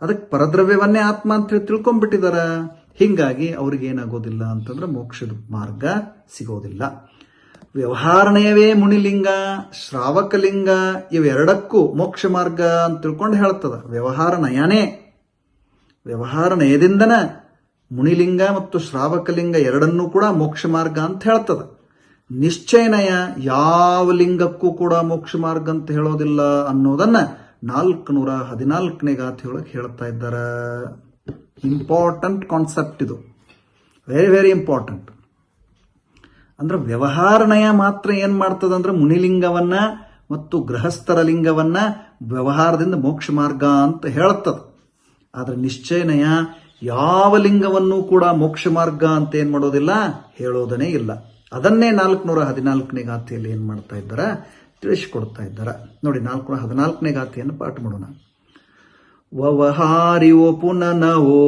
ಅದಕ್ಕೆ ಪರದ್ರವ್ಯವನ್ನೇ ಆತ್ಮ ಅಂತ ಹೇಳಿ ತಿಳ್ಕೊಂಡ್ಬಿಟ್ಟಿದಾರ. ಹಿಂಗಾಗಿ ಅವ್ರಿಗೆ ಏನಾಗೋದಿಲ್ಲ ಅಂತಂದ್ರೆ ಮೋಕ್ಷದ ಮಾರ್ಗ ಸಿಗೋದಿಲ್ಲ. ವ್ಯವಹಾರಣಯವೇ ಮುನಿಲಿಂಗ, ಶ್ರಾವಕಲಿಂಗ ಇವೆರಡಕ್ಕೂ ಮೋಕ್ಷ ಮಾರ್ಗ ಅಂತ ತಿಳ್ಕೊಂಡು ಹೇಳ್ತದ. ವ್ಯವಹಾರ ನಯದಿಂದನ ಮುನಿಲಿಂಗ ಮತ್ತು ಶ್ರಾವಕಲಿಂಗ ಎರಡನ್ನೂ ಕೂಡ ಮೋಕ್ಷ ಮಾರ್ಗ ಅಂತ ಹೇಳ್ತದ. ನಿಶ್ಚಯನಯ ಯಾವ ಲಿಂಗಕ್ಕೂ ಕೂಡ ಮೋಕ್ಷ ಮಾರ್ಗ ಅಂತ ಹೇಳೋದಿಲ್ಲ ಅನ್ನೋದನ್ನ 414ನೇ ಗಾಥೆಯೊಳಗೆ ಹೇಳ್ತಾ ಇದ್ದಾರ. ಇಂಪಾರ್ಟೆಂಟ್ ಕಾನ್ಸೆಪ್ಟ್ ಇದು, ವೆರಿ ವೆರಿ ಇಂಪಾರ್ಟೆಂಟ್. ಅಂದ್ರೆ ವ್ಯವಹಾರನಯ ಮಾತ್ರ ಏನ್ ಮಾಡ್ತದಂದ್ರೆ ಮುನಿಲಿಂಗವನ್ನ ಮತ್ತು ಗೃಹಸ್ಥರ ಲಿಂಗವನ್ನ ವ್ಯವಹಾರದಿಂದ ಮೋಕ್ಷ ಮಾರ್ಗ ಅಂತ ಹೇಳ್ತದ. ಆದ್ರೆ ನಿಶ್ಚಯನಯ ಯಾವ ಲಿಂಗವನ್ನು ಕೂಡ ಮೋಕ್ಷ ಮಾರ್ಗ ಅಂತ ಏನ್ ಮಾಡೋದಿಲ್ಲ, ಹೇಳೋದನೇ ಇಲ್ಲ. ಅದನ್ನೇ 414ನೇ ಗಾಥೆಯಲ್ಲಿ ಏನ್ ಮಾಡ್ತಾ ಇದ್ದಾರ, ತಿಳಿಸಿಕೊಡ್ತಾ ಇದ್ದಾರ. ನೋಡಿ 414ನೇ ಗಾಥೆಯನ್ನು ಪಾಠ ಮಾಡೋಣ. ವವಹಾರಿವೋ ಪುನನವೋ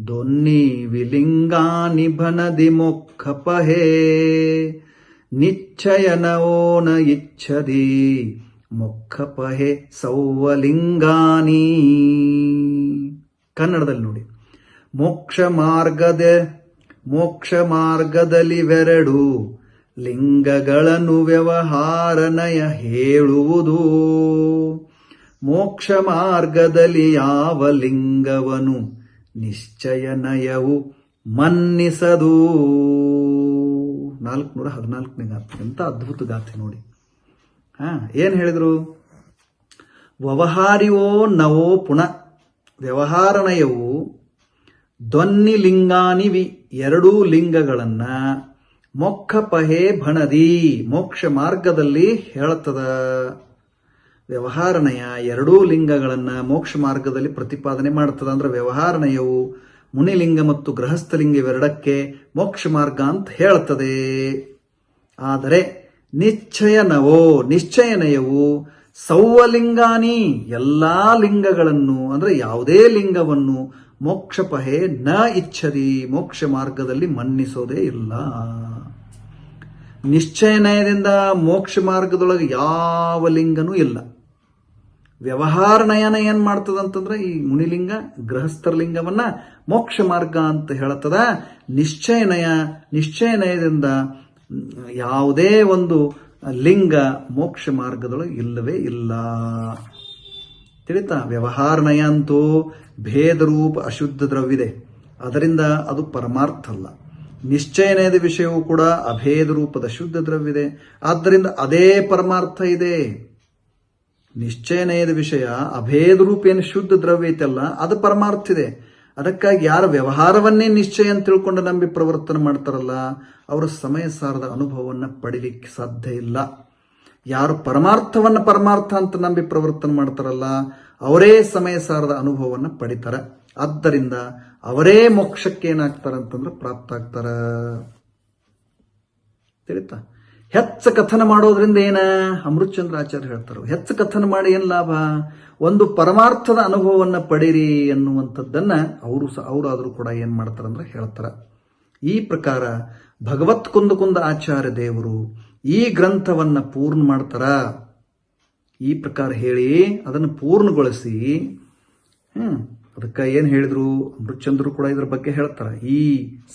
ದೊನ್ನಿ ವಿಲಿಂಗಾನಿ ಭನದಿ ಮೊಕ್ಕಪಹೇ ನಿಶ್ಚಯನವೋ ನ ಇಚ್ಛದಿ ಮೊಕ್ಕಪಹೆ ಸೌವಲಿಂಗಾನಿ. ಕನ್ನಡದಲ್ಲಿ ನೋಡಿ. ಮೋಕ್ಷ ಮಾರ್ಗದಲ್ಲಿವೆರಡು ಲಿಂಗಗಳನ್ನು ವ್ಯವಹಾರನಯ ಹೇಳುವುದು. ಮೋಕ್ಷ ಮಾರ್ಗದಲ್ಲಿ ಯಾವ ಲಿಂಗವನು ನಿಶ್ಚಯನಯವು ಮನ್ನಿಸದು. 414ನೇ ಗಾಥೆ. ಎಂತ ಅದ್ಭುತ ಗಾಥೆ ನೋಡಿ. ಏನ್ ಹೇಳಿದ್ರು? ವ್ಯವಹಾರಿವೋ ನವೋ ಪುನಃ, ವ್ಯವಹಾರನಯವು ಧ್ವನಿ ಲಿಂಗಾನಿವಿ, ಎರಡೂ ಲಿಂಗಗಳನ್ನ ಮೊಕ್ಕಪಹೆ ಭಣದಿ, ಮೋಕ್ಷ ಮಾರ್ಗದಲ್ಲಿ ಹೇಳ್ತದ. ವ್ಯವಹಾರನಯ ಎರಡೂ ಲಿಂಗಗಳನ್ನ ಮೋಕ್ಷ ಮಾರ್ಗದಲ್ಲಿ ಪ್ರತಿಪಾದನೆ ಮಾಡ್ತದ. ಅಂದ್ರೆ ವ್ಯವಹಾರನಯವು ಮುನಿಲಿಂಗ ಮತ್ತು ಗೃಹಸ್ಥಲಿಂಗ ಇವೆರಡಕ್ಕೆ ಮೋಕ್ಷ ಮಾರ್ಗ ಅಂತ ಹೇಳ್ತದೆ. ಆದರೆ ನಿಶ್ಚಯನಯವು ಸೌವಲಿಂಗಾನಿ, ಎಲ್ಲಾ ಲಿಂಗಗಳನ್ನು ಅಂದ್ರೆ ಯಾವುದೇ ಲಿಂಗವನ್ನು ಮೋಕ್ಷಪಹೆ ನ ಇಚ್ಛದಿ, ಮೋಕ್ಷ ಮಾರ್ಗದಲ್ಲಿ ಮನ್ನಿಸೋದೇ ಇಲ್ಲ. ನಿಶ್ಚಯನಯದಿಂದ ಮೋಕ್ಷ ಮಾರ್ಗದೊಳಗೆ ಯಾವ ಲಿಂಗನೂ ಇಲ್ಲ. ವ್ಯವಹಾರ ನಯನ ಏನ್ ಮಾಡ್ತದಂತಂದ್ರೆ ಈ ಮುನಿಲಿಂಗ ಗೃಹಸ್ಥರ ಲಿಂಗವನ್ನ ಮೋಕ್ಷ ಮಾರ್ಗ ಅಂತ ಹೇಳ್ತದ. ನಿಶ್ಚಯನಯದಿಂದ ಯಾವುದೇ ಒಂದು ಲಿಂಗ ಮೋಕ್ಷ ಮಾರ್ಗದೊಳಗೆ ಇಲ್ಲವೇ ಇಲ್ಲ. ತಿಳಿತಾ? ವ್ಯವಹಾರನಯ ಅಂತೂ ಭೇದ ರೂಪ ಅಶುದ್ಧ ದ್ರವ್ಯವಿದೆ, ಅದರಿಂದ ಅದು ಪರಮಾರ್ಥ ಅಲ್ಲ. ನಿಶ್ಚಯನಯದ ವಿಷಯವೂ ಕೂಡ ಅಭೇದ ರೂಪದ ಶುದ್ಧ ದ್ರವ್ಯವಿದೆ, ಆದ್ದರಿಂದ ಅದೇ ಪರಮಾರ್ಥ ಇದೆ. ನಿಶ್ಚಯನಯದ ವಿಷಯ ಅಭೇದ ರೂಪ ಏನು ಶುದ್ಧ ದ್ರವ್ಯ ಐತಲ್ಲ, ಅದು ಪರಮಾರ್ಥ ಇದೆ. ಅದಕ್ಕಾಗಿ ಯಾರ ವ್ಯವಹಾರವನ್ನೇ ನಿಶ್ಚಯ ಅಂತ ತಿಳ್ಕೊಂಡು ನಂಬಿ ಪ್ರವರ್ತನೆ ಮಾಡ್ತಾರಲ್ಲ, ಅವರ ಸಮಯ ಸಾರದ ಅನುಭವವನ್ನು ಪಡಿಲಿಕ್ಕೆ ಸಾಧ್ಯ ಇಲ್ಲ. ಯಾರು ಪರಮಾರ್ಥವನ್ನ ಪರಮಾರ್ಥ ಅಂತ ನಂಬಿ ಪ್ರವರ್ತನೆ ಮಾಡ್ತಾರಲ್ಲ, ಅವರೇ ಸಮಯ ಸಾರದ ಅನುಭವವನ್ನು ಪಡಿತಾರೆ. ಆದ್ದರಿಂದ ಅವರೇ ಮೋಕ್ಷಕ್ಕೆ ಏನಾಗ್ತಾರ ಅಂತಂದ್ರೆ ಪ್ರಾಪ್ತ ಆಗ್ತಾರ. ತಿಳಿತಾ? ಹೆಚ್ಚು ಕಥನ ಮಾಡೋದ್ರಿಂದ ಏನ? ಅಮೃತಚಂದ್ರ ಆಚಾರ್ಯ ಹೇಳ್ತಾರೆ, ಹೆಚ್ಚು ಕಥನ ಮಾಡಿ ಏನ್ ಲಾಭ? ಒಂದು ಪರಮಾರ್ಥದ ಅನುಭವವನ್ನು ಪಡೀರಿ ಎನ್ನುವಂಥದ್ದನ್ನ ಅವರಾದ್ರೂ ಕೂಡ ಏನ್ ಮಾಡ್ತಾರಂದ್ರೆ ಹೇಳ್ತಾರ. ಈ ಪ್ರಕಾರ ಭಗವತ್ ಕುಂದ ಆಚಾರ್ಯ ದೇವರು ಈ ಗ್ರಂಥವನ್ನ ಪೂರ್ಣ ಮಾಡ್ತಾರ. ಈ ಪ್ರಕಾರ ಹೇಳಿ ಅದನ್ನು ಪೂರ್ಣಗೊಳಿಸಿ ಅದಕ್ಕೆ ಏನ್ ಹೇಳಿದ್ರು ಅಮೃತಚಂದ್ರು ಕೂಡ ಇದ್ರ ಬಗ್ಗೆ ಹೇಳ್ತಾರ. ಈ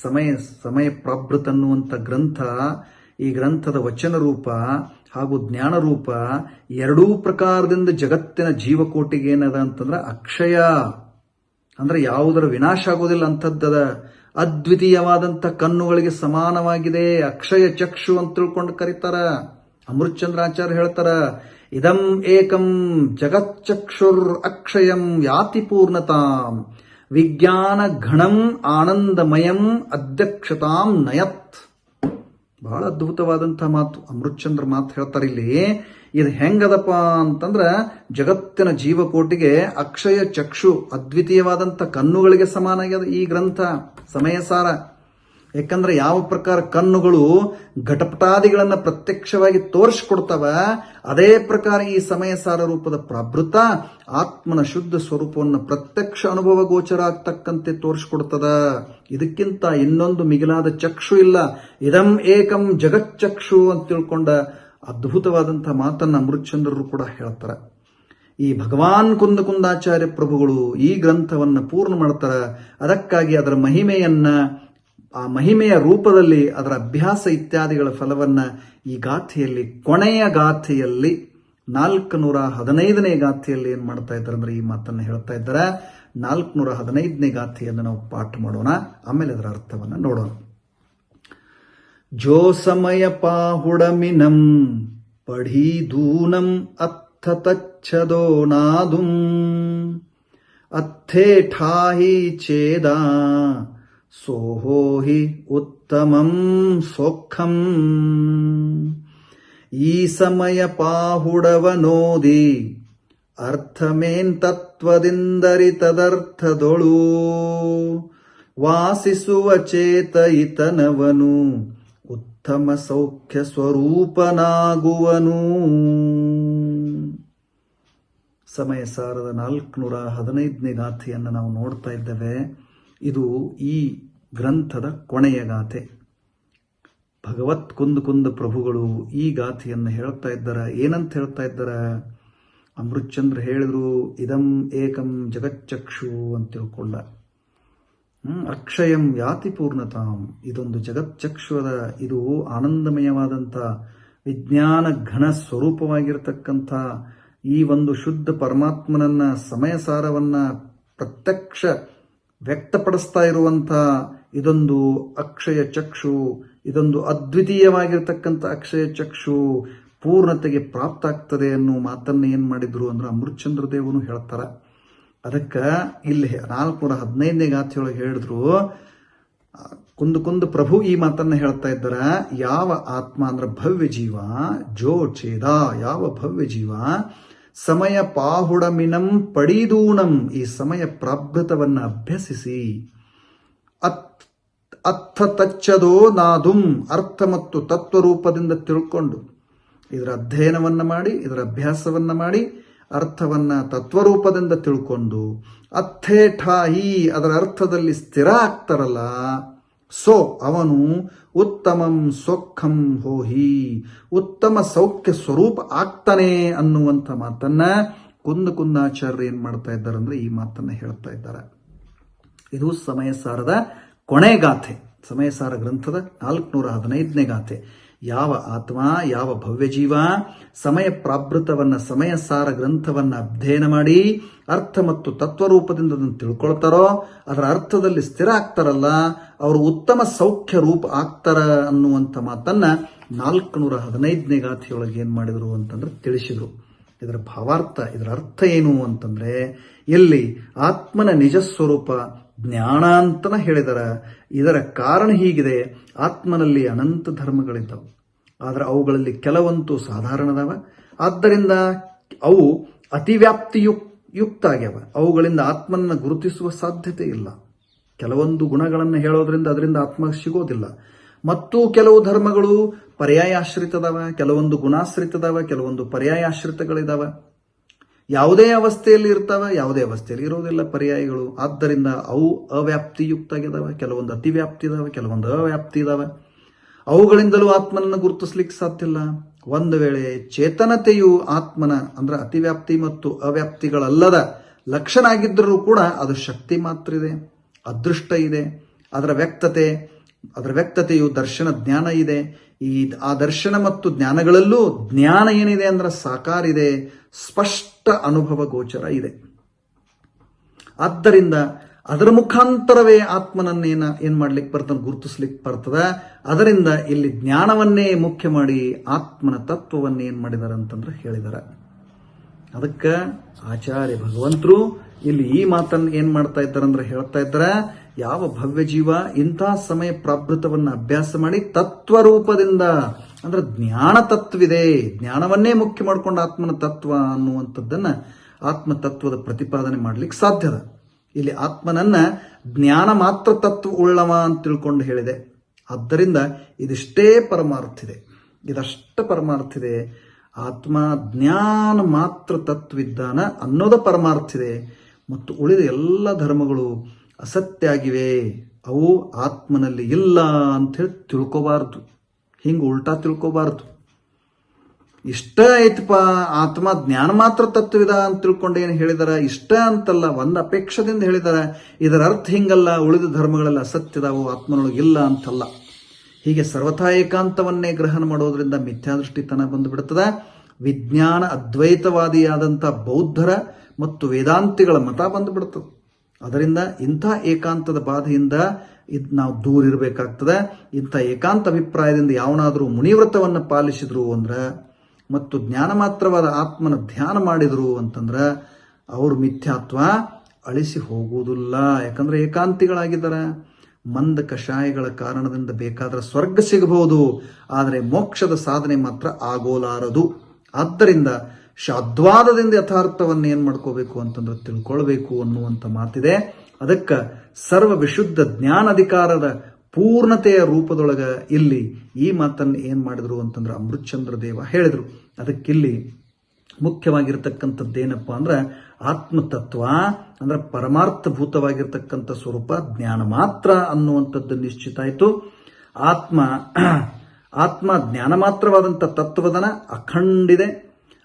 ಸಮಯ ಪ್ರಾಭೃತ ಅನ್ನುವಂಥ ಗ್ರಂಥ, ಈ ಗ್ರಂಥದ ವಚನ ರೂಪ ಹಾಗೂ ಜ್ಞಾನ ರೂಪ ಎರಡೂ ಪ್ರಕಾರದಿಂದ ಜಗತ್ತಿನ ಜೀವಕೋಟಿಗೆ ಏನದ ಅಂತಂದ್ರೆ ಅಕ್ಷಯ, ಅಂದ್ರೆ ಯಾವುದರ ವಿನಾಶ ಆಗೋದಿಲ್ಲ ಅಂಥದ್ದದ. ಅದ್ವಿತೀಯವಾದಂಥ ಕಣ್ಣುಗಳಿಗೆ ಸಮಾನವಾಗಿದೆ, ಅಕ್ಷಯ ಚಕ್ಷು ಅಂತ ತಿಳ್ಕೊಂಡು ಕರೀತಾರ. ಅಮೃತಚಂದ್ರಾಚಾರ್ಯ ಹೇಳ್ತಾರ, ಇದಂ ಏಕಂ ಜಗಚ್ಚಕ್ಷುರ್ ಅಕ್ಷಯಂ ಯಾತಿ ಪೂರ್ಣತಾಂ ವಿಜ್ಞಾನ ಘಣಂ ಆನಂದಮಯಂ ಅಧ್ಯಕ್ಷತಾಂ ನಯತ್. ಬಹಳ ಅದ್ಭುತವಾದಂತಹ ಮಾತು ಅಮೃತಚಂದ್ರ ಮಾತು ಹೇಳ್ತಾರೆ ಇಲ್ಲಿ. ಇದು ಹೆಂಗದಪ್ಪ ಅಂತಂದ್ರ ಜಗತ್ತಿನ ಜೀವಕೋಟಿಗೆ ಅಕ್ಷಯ ಚಕ್ಷು ಅದ್ವಿತೀಯವಾದಂಥ ಕಣ್ಣುಗಳಿಗೆ ಸಮಾನ ಆಗ್ಯದ ಈ ಗ್ರಂಥ ಸಮಯಸಾರ. ಯಾಕಂದ್ರೆ ಯಾವ ಪ್ರಕಾರ ಕಣ್ಣುಗಳು ಘಟಪಟಾದಿಗಳನ್ನ ಪ್ರತ್ಯಕ್ಷವಾಗಿ ತೋರಿಸ್ಕೊಡ್ತವ, ಅದೇ ಪ್ರಕಾರ ಈ ಸಮಯಸಾರ ರೂಪದ ಪ್ರಾಭೃತ ಆತ್ಮನ ಶುದ್ಧ ಸ್ವರೂಪವನ್ನು ಪ್ರತ್ಯಕ್ಷ ಅನುಭವ ಗೋಚರ ಆಗ್ತಕ್ಕಂತೆ ತೋರಿಸ್ಕೊಡ್ತದ. ಇದಕ್ಕಿಂತ ಇನ್ನೊಂದು ಮಿಗಿಲಾದ ಚಕ್ಷು ಇಲ್ಲ. ಇದಂ ಏಕಂ ಜಗಚ್ಚಕ್ಷು ಅಂತ ತಿಳ್ಕೊಂಡ ಅದ್ಭುತವಾದಂತಹ ಮಾತನ್ನ ಅಮೃತಚಂದ್ರರು ಕೂಡ ಹೇಳ್ತಾರ. ಈ ಭಗವಾನ್ ಕುಂದಾಚಾರ್ಯ ಪ್ರಭುಗಳು ಈ ಗ್ರಂಥವನ್ನ ಪೂರ್ಣ ಮಾಡ್ತಾರ. ಅದಕ್ಕಾಗಿ ಅದರ ಮಹಿಮೆಯನ್ನ, ಆ ಮಹಿಮೆಯ ರೂಪದಲ್ಲಿ ಅದರ ಅಭ್ಯಾಸ ಇತ್ಯಾದಿಗಳ ಫಲವನ್ನ ಈ ಗಾಥೆಯಲ್ಲಿ, ಕೊನೆಯ ಗಾಥೆಯಲ್ಲಿ 415ನೇ ಗಾಥೆಯಲ್ಲಿ ಏನ್ ಮಾಡ್ತಾ ಇದ್ದಾರೆ ಅಂದ್ರೆ ಈ ಮಾತನ್ನ ಹೇಳ್ತಾ ಇದ್ದಾರೆ. 415ನೇ ಗಾಥೆಯನ್ನು ನಾವು ಪಾಠ ಮಾಡೋಣ, ಆಮೇಲೆ ಅದರ ಅರ್ಥವನ್ನ ನೋಡೋಣ. ಜೋ ಸಮಯ ಪಾಹುಡಮಿನಂ ಪಢೀದೂನಂ ಅತ್ತ ತಚ್ಛದೋ ನಾದುಂ ಅಥೇ ಠಾಹಿ ಛೇದಾ ಸೋಹೋಹಿ ಉತ್ತಮಂ ಸೋಖಂ. ಈ ಸಮಯ ಪಾಹುಡವನೋದಿ ಅರ್ಥಮೇನ್ ತತ್ವದಿಂದರಿತದರ್ಥದೊಳು ವಾಸಿಸುವ ಚೇತಯಿತನವನು ಉತ್ತಮ ಸೌಖ್ಯ ಸ್ವರೂಪನಾಗುವನು. ಸಮಯ ಸಾರದ 415ನೇ ಗಾಥೆಯನ್ನು ನಾವು ನೋಡ್ತಾ ಇದ್ದೇವೆ. ಇದು ಈ ಗ್ರಂಥದ ಕೊನೆಯ ಗಾಥೆ. ಭಗವತ್ ಕುಂದ ಪ್ರಭುಗಳು ಈ ಗಾಥೆಯನ್ನು ಹೇಳ್ತಾ ಇದ್ದಾರೆ. ಏನಂತ ಹೇಳ್ತಾ ಇದ್ದಾರೆ? ಅಮೃತಚಂದ್ರ ಹೇಳಿದ್ರು ಇದಂ ಏಕಂ ಜಗಚ್ಚಕ್ಷು ಅಂತ ತಿಳ್ಕೊಂಡ. ಅಕ್ಷಯಂ ಯಾತಿ ಪೂರ್ಣತಾಂ, ಇದೊಂದು ಜಗಚ್ಚಕ್ಷುವದ, ಇದು ಆನಂದಮಯವಾದಂಥ ವಿಜ್ಞಾನ ಘನ ಸ್ವರೂಪವಾಗಿರತಕ್ಕಂಥ ಈ ಒಂದು ಶುದ್ಧ ಪರಮಾತ್ಮನನ್ನ ಸಮಯಸಾರವನ್ನ ಪ್ರತ್ಯಕ್ಷ ವ್ಯಕ್ತಪಡಿಸ್ತಾ ಇರುವಂಥ ಇದೊಂದು ಅಕ್ಷಯ ಚಕ್ಷು, ಇದೊಂದು ಅದ್ವಿತೀಯವಾಗಿರ್ತಕ್ಕಂಥ ಅಕ್ಷಯ ಚಕ್ಷು ಪೂರ್ಣತೆಗೆ ಪ್ರಾಪ್ತ ಆಗ್ತದೆ ಅನ್ನೋ ಮಾತನ್ನ ಏನ್ ಮಾಡಿದ್ರು ಅಂದ್ರೆ ಅಮೃತಚಂದ್ರ ದೇವನು ಹೇಳ್ತಾರ. ಅದಕ್ಕೆ ಇಲ್ಲಿ 415ನೇ ಗಾಥೆಯೊಳಗೆ ಹೇಳಿದ್ರು, ಕುಂದ ಪ್ರಭು ಈ ಮಾತನ್ನ ಹೇಳ್ತಾ ಇದ್ದಾರ. ಯಾವ ಆತ್ಮ ಅಂದ್ರೆ ಭವ್ಯ ಜೀವ, ಜೋ ಛೇದ, ಯಾವ ಭವ್ಯ ಜೀವ ಸಮಯ ಪಾಹುಡಮಿನಂ ಪಡೀದೂಣಂ, ಈ ಸಮಯ ಪ್ರಾಭೃತವನ್ನ ಅಭ್ಯಸಿಸಿ, ಅರ್ಥ ತಚ್ಚದೋ ನಾದುಂ, ಅರ್ಥ ಮತ್ತು ತತ್ವರೂಪದಿಂದ ತಿಳ್ಕೊಂಡು ಇದರ ಅಧ್ಯಯನವನ್ನ ಮಾಡಿ, ಇದರ ಅಭ್ಯಾಸವನ್ನ ಮಾಡಿ, ಅರ್ಥವನ್ನ ತತ್ವರೂಪದಿಂದ ತಿಳ್ಕೊಂಡು ಅಥೇ ಠಾಹಿ, ಅದರ ಅರ್ಥದಲ್ಲಿ ಸ್ಥಿರ ಆಗ್ತಾರಲ್ಲ, ಸೋ ಅವನು ಉತ್ತಮಂ ಸೌಖ್ಯಂ ಹೋಹಿ, ಉತ್ತಮ ಸೌಖ್ಯ ಸ್ವರೂಪ ಆಗ್ತಾನೆ ಅನ್ನುವಂಥ ಮಾತನ್ನ ಕುಂದಾಚಾರ್ಯರು ಏನ್ ಮಾಡ್ತಾ ಇದ್ದಾರೆ ಅಂದ್ರೆ ಈ ಮಾತನ್ನ ಹೇಳ್ತಾ ಇದ್ದಾರೆ. ಇದು ಸಮಯಸಾರದ ಕೊನೆ ಗಾಥೆ, ಸಮಯಸಾರ ಗ್ರಂಥದ 415ನೇ ಗಾಥೆ. ಯಾವ ಆತ್ಮ, ಯಾವ ಭವ್ಯ ಜೀವ ಸಮಯ ಪ್ರಾಭೃತವನ್ನ, ಸಮಯಸಾರ ಗ್ರಂಥವನ್ನ ಅಧ್ಯಯನ ಮಾಡಿ ಅರ್ಥ ಮತ್ತು ತತ್ವರೂಪದಿಂದ ಅದನ್ನು ತಿಳ್ಕೊಳ್ತಾರೋ, ಅದರ ಅರ್ಥದಲ್ಲಿ ಸ್ಥಿರ ಆಗ್ತಾರಲ್ಲ, ಅವರು ಉತ್ತಮ ಸೌಖ್ಯ ರೂಪ ಆಗ್ತಾರ ಅನ್ನುವಂಥ ಮಾತನ್ನ 415ನೇ ಗಾಥೆಯೊಳಗೆ ಏನ್ ಮಾಡಿದ್ರು ಅಂತಂದ್ರೆ ತಿಳಿಸಿದ್ರು. ಇದರ ಭಾವಾರ್ಥ, ಇದರ ಅರ್ಥ ಏನು ಅಂತಂದ್ರೆ ಇಲ್ಲಿ ಆತ್ಮನ ನಿಜ ಸ್ವರೂಪ ಜ್ಞಾನ ಅಂತನ ಹೇಳಿದಾರ. ಇದರ ಕಾರಣ ಹೀಗಿದೆ, ಆತ್ಮನಲ್ಲಿ ಅನಂತ ಧರ್ಮಗಳಿದ್ದವು, ಆದ್ರೆ ಅವುಗಳಲ್ಲಿ ಕೆಲವಂತೂ ಸಾಧಾರಣದವ, ಆದ್ದರಿಂದ ಅವು ಅತಿವ್ಯಾಪ್ತಿ ಯುಕ್ತ ಆಗ್ಯವ, ಅವುಗಳಿಂದ ಆತ್ಮನ ಗುರುತಿಸುವ ಸಾಧ್ಯತೆ ಇಲ್ಲ. ಕೆಲವೊಂದು ಗುಣಗಳನ್ನು ಹೇಳೋದ್ರಿಂದ ಅದರಿಂದ ಆತ್ಮ ಸಿಗೋದಿಲ್ಲ. ಮತ್ತು ಕೆಲವು ಧರ್ಮಗಳು ಪರ್ಯಾಯಾಶ್ರಿತದವ, ಕೆಲವೊಂದು ಗುಣಾಶ್ರಿತದವ, ಕೆಲವೊಂದು ಪರ್ಯಾಯಾಶ್ರಿತಗಳಿದಾವ. ಯಾವುದೇ ಅವಸ್ಥೆಯಲ್ಲಿ ಇರ್ತಾವ, ಯಾವುದೇ ಅವಸ್ಥೆಯಲ್ಲಿ ಇರೋದಿಲ್ಲ ಪರ್ಯಾಯಗಳು. ಆದ್ದರಿಂದ ಅವು ಅವ್ಯಾಪ್ತಿಯುಕ್ತ ಆಗಿದಾವ, ಕೆಲವೊಂದು ಅತಿವ್ಯಾಪ್ತಿ ಇದಾವ, ಕೆಲವೊಂದು ಅವ್ಯಾಪ್ತಿ ಇದಾವ. ಅವುಗಳಿಂದಲೂ ಆತ್ಮನನ್ನು ಗುರುತಿಸ್ಲಿಕ್ಕೆ ಸಾಧ್ಯ ಇಲ್ಲ. ಒಂದು ವೇಳೆ ಚೇತನತೆಯು ಆತ್ಮನ ಅಂದ್ರೆ ಅತಿವ್ಯಾಪ್ತಿ ಮತ್ತು ಅವ್ಯಾಪ್ತಿಗಳಲ್ಲದ ಲಕ್ಷಣ ಆಗಿದ್ದರೂ ಕೂಡ ಅದು ಶಕ್ತಿ ಮಾತ್ರ ಇದೆ, ಅದೃಷ್ಟ ಇದೆ. ಅದರ ವ್ಯಕ್ತತೆಯು ದರ್ಶನ ಜ್ಞಾನ ಇದೆ. ಆ ದರ್ಶನ ಮತ್ತು ಜ್ಞಾನಗಳಲ್ಲೂ ಜ್ಞಾನ ಏನಿದೆ ಅಂದ್ರೆ ಸಾಕಾರ ಇದೆ, ಸ್ಪಷ್ಟ ಅನುಭವ ಗೋಚರ ಇದೆ. ಆದ್ದರಿಂದ ಅದರ ಮುಖಾಂತರವೇ ಆತ್ಮನನ್ನೇನ ಏನ್ ಮಾಡ್ಲಿಕ್ಕೆ ಬರ್ತದೆ, ಗುರುತಿಸ್ಲಿಕ್ಕೆ ಬರ್ತದ. ಅದರಿಂದ ಇಲ್ಲಿ ಜ್ಞಾನವನ್ನೇ ಮುಖ್ಯ ಮಾಡಿ ಆತ್ಮನ ತತ್ವವನ್ನೇ ಏನ್ ಮಾಡಿದಾರೆ ಅಂತಂದ್ರೆ ಹೇಳಿದಾರೆ. ಅದಕ್ಕೆ ಆಚಾರ್ಯ ಭಗವಂತರು ಇಲ್ಲಿ ಈ ಮಾತನ್ನು ಏನ್ ಮಾಡ್ತಾ ಇದ್ದಾರೆ ಅಂದ್ರೆ ಹೇಳ್ತಾ ಇದ್ದಾರೆ, ಯಾವ ಭವ್ಯ ಜೀವ ಇಂಥ ಸಮಯ ಪ್ರಾಭೃತವನ್ನ ಅಭ್ಯಾಸ ಮಾಡಿ ತತ್ವರೂಪದಿಂದ ಅಂದ್ರೆ ಜ್ಞಾನ ತತ್ವವಿದೆ, ಜ್ಞಾನವನ್ನೇ ಮುಖ್ಯ ಮಾಡಿಕೊಂಡು ಆತ್ಮನ ತತ್ವ ಅನ್ನುವಂಥದ್ದನ್ನ ಆತ್ಮತತ್ವದ ಪ್ರತಿಪಾದನೆ ಮಾಡ್ಲಿಕ್ಕೆ ಸಾಧ್ಯದ. ಇಲ್ಲಿ ಆತ್ಮನನ್ನ ಜ್ಞಾನ ಮಾತ್ರ ತತ್ವ ಉಳ್ಳವ ಅಂತ ತಿಳ್ಕೊಂಡು ಹೇಳಿದೆ. ಆದ್ದರಿಂದ ಇದಿಷ್ಟೇ ಪರಮಾರ್ಥ ಇದೆ, ಇದಷ್ಟ ಪರಮಾರ್ಥ ಇದೆ. ಆತ್ಮ ಜ್ಞಾನ ಮಾತ್ರ ತತ್ವಿದ್ದಾನ ಅನ್ನೋದ ಪರಮಾರ್ಥ ಇದೆ. ಮತ್ತು ಉಳಿದ ಎಲ್ಲ ಧರ್ಮಗಳು ಅಸತ್ಯ ಆಗಿವೆ, ಅವು ಆತ್ಮನಲ್ಲಿ ಇಲ್ಲ ಅಂಥೇಳಿ ತಿಳ್ಕೋಬಾರ್ದು, ಹಿಂಗೆ ಉಲ್ಟಾ ತಿಳ್ಕೋಬಾರ್ದು. ಇಷ್ಟ ಐತಪ್ಪ ಆತ್ಮ ಜ್ಞಾನ ಮಾತ್ರ ತತ್ವವಿದ ಅಂತ ತಿಳ್ಕೊಂಡು ಏನು ಹೇಳಿದಾರ, ಇಷ್ಟ ಅಂತಲ್ಲ, ಒಂದು ಅಪೇಕ್ಷದಿಂದ ಹೇಳಿದಾರ. ಇದರ ಅರ್ಥ ಹಿಂಗಲ್ಲ, ಉಳಿದ ಧರ್ಮಗಳೆಲ್ಲ ಅಸತ್ಯದಾವು, ಆತ್ಮನೊಳಗಿಲ್ಲ ಅಂತಲ್ಲ. ಹೀಗೆ ಸರ್ವಥಾ ಏಕಾಂತವನ್ನೇ ಗ್ರಹಣ ಮಾಡೋದ್ರಿಂದ ಮಿಥ್ಯಾದೃಷ್ಟಿತನ ಬಂದುಬಿಡ್ತದ. ವಿಜ್ಞಾನ ಅದ್ವೈತವಾದಿಯಾದಂಥ ಬೌದ್ಧರ ಮತ್ತು ವೇದಾಂತಿಗಳ ಮತ ಬಂದುಬಿಡ್ತದೆ. ಅದರಿಂದ ಇಂಥ ಏಕಾಂತದ ಬಾಧೆಯಿಂದ ನಾವು ದೂರ ಇರಬೇಕಾಗ್ತದೆ. ಇಂಥ ಏಕಾಂತ ಅಭಿಪ್ರಾಯದಿಂದ ಯಾವನಾದರೂ ಮುನಿವ್ರತವನ್ನು ಪಾಲಿಸಿದ್ರು ಅಂದ್ರೆ ಮತ್ತು ಜ್ಞಾನ ಮಾತ್ರವಾದ ಆತ್ಮನ ಧ್ಯಾನ ಮಾಡಿದ್ರು ಅಂತಂದ್ರೆ ಅವರು ಮಿಥ್ಯಾತ್ವ ಅಳಿಸಿ ಹೋಗುವುದಿಲ್ಲ. ಯಾಕಂದ್ರೆ ಏಕಾಂತಿಗಳಾಗಿದ್ದಾರೆ. ಮಂದ ಕಷಾಯಗಳ ಕಾರಣದಿಂದ ಬೇಕಾದ್ರೆ ಸ್ವರ್ಗ ಸಿಗಬಹುದು, ಆದರೆ ಮೋಕ್ಷದ ಸಾಧನೆ ಮಾತ್ರ ಆಗೋಲಾರದು. ಆದ್ದರಿಂದ ಶಾದ್ವಾದದಿಂದ ಯಥಾರ್ಥವನ್ನು ಏನ್ ಮಾಡ್ಕೋಬೇಕು ಅಂತಂದ್ರೆ ತಿಳ್ಕೊಳ್ಬೇಕು ಅನ್ನುವಂಥ ಮಾತಿದೆ. ಅದಕ್ಕೆ ಸರ್ವ ವಿಶುದ್ಧ ಜ್ಞಾನಾಧಿಕಾರದ ಪೂರ್ಣತೆಯ ರೂಪದೊಳಗ ಇಲ್ಲಿ ಈ ಮಾತನ್ನು ಏನ್ ಮಾಡಿದ್ರು ಅಂತಂದ್ರೆ ಅಮೃತಚಂದ್ರ ದೇವ ಹೇಳಿದ್ರು. ಅದಕ್ಕಿಲ್ಲಿ ಮುಖ್ಯವಾಗಿರ್ತಕ್ಕಂಥದ್ದೇನಪ್ಪ ಅಂದ್ರೆ ಆತ್ಮತತ್ವ ಅಂದ್ರೆ ಪರಮಾರ್ಥಭೂತವಾಗಿರ್ತಕ್ಕಂಥ ಸ್ವರೂಪ ಜ್ಞಾನ ಮಾತ್ರ ಅನ್ನುವಂಥದ್ದು ನಿಶ್ಚಿತ ಆಯಿತು. ಆತ್ಮ ಜ್ಞಾನ ಮಾತ್ರವಾದಂಥ ತತ್ವದನ ಅಖಂಡಿದೆ.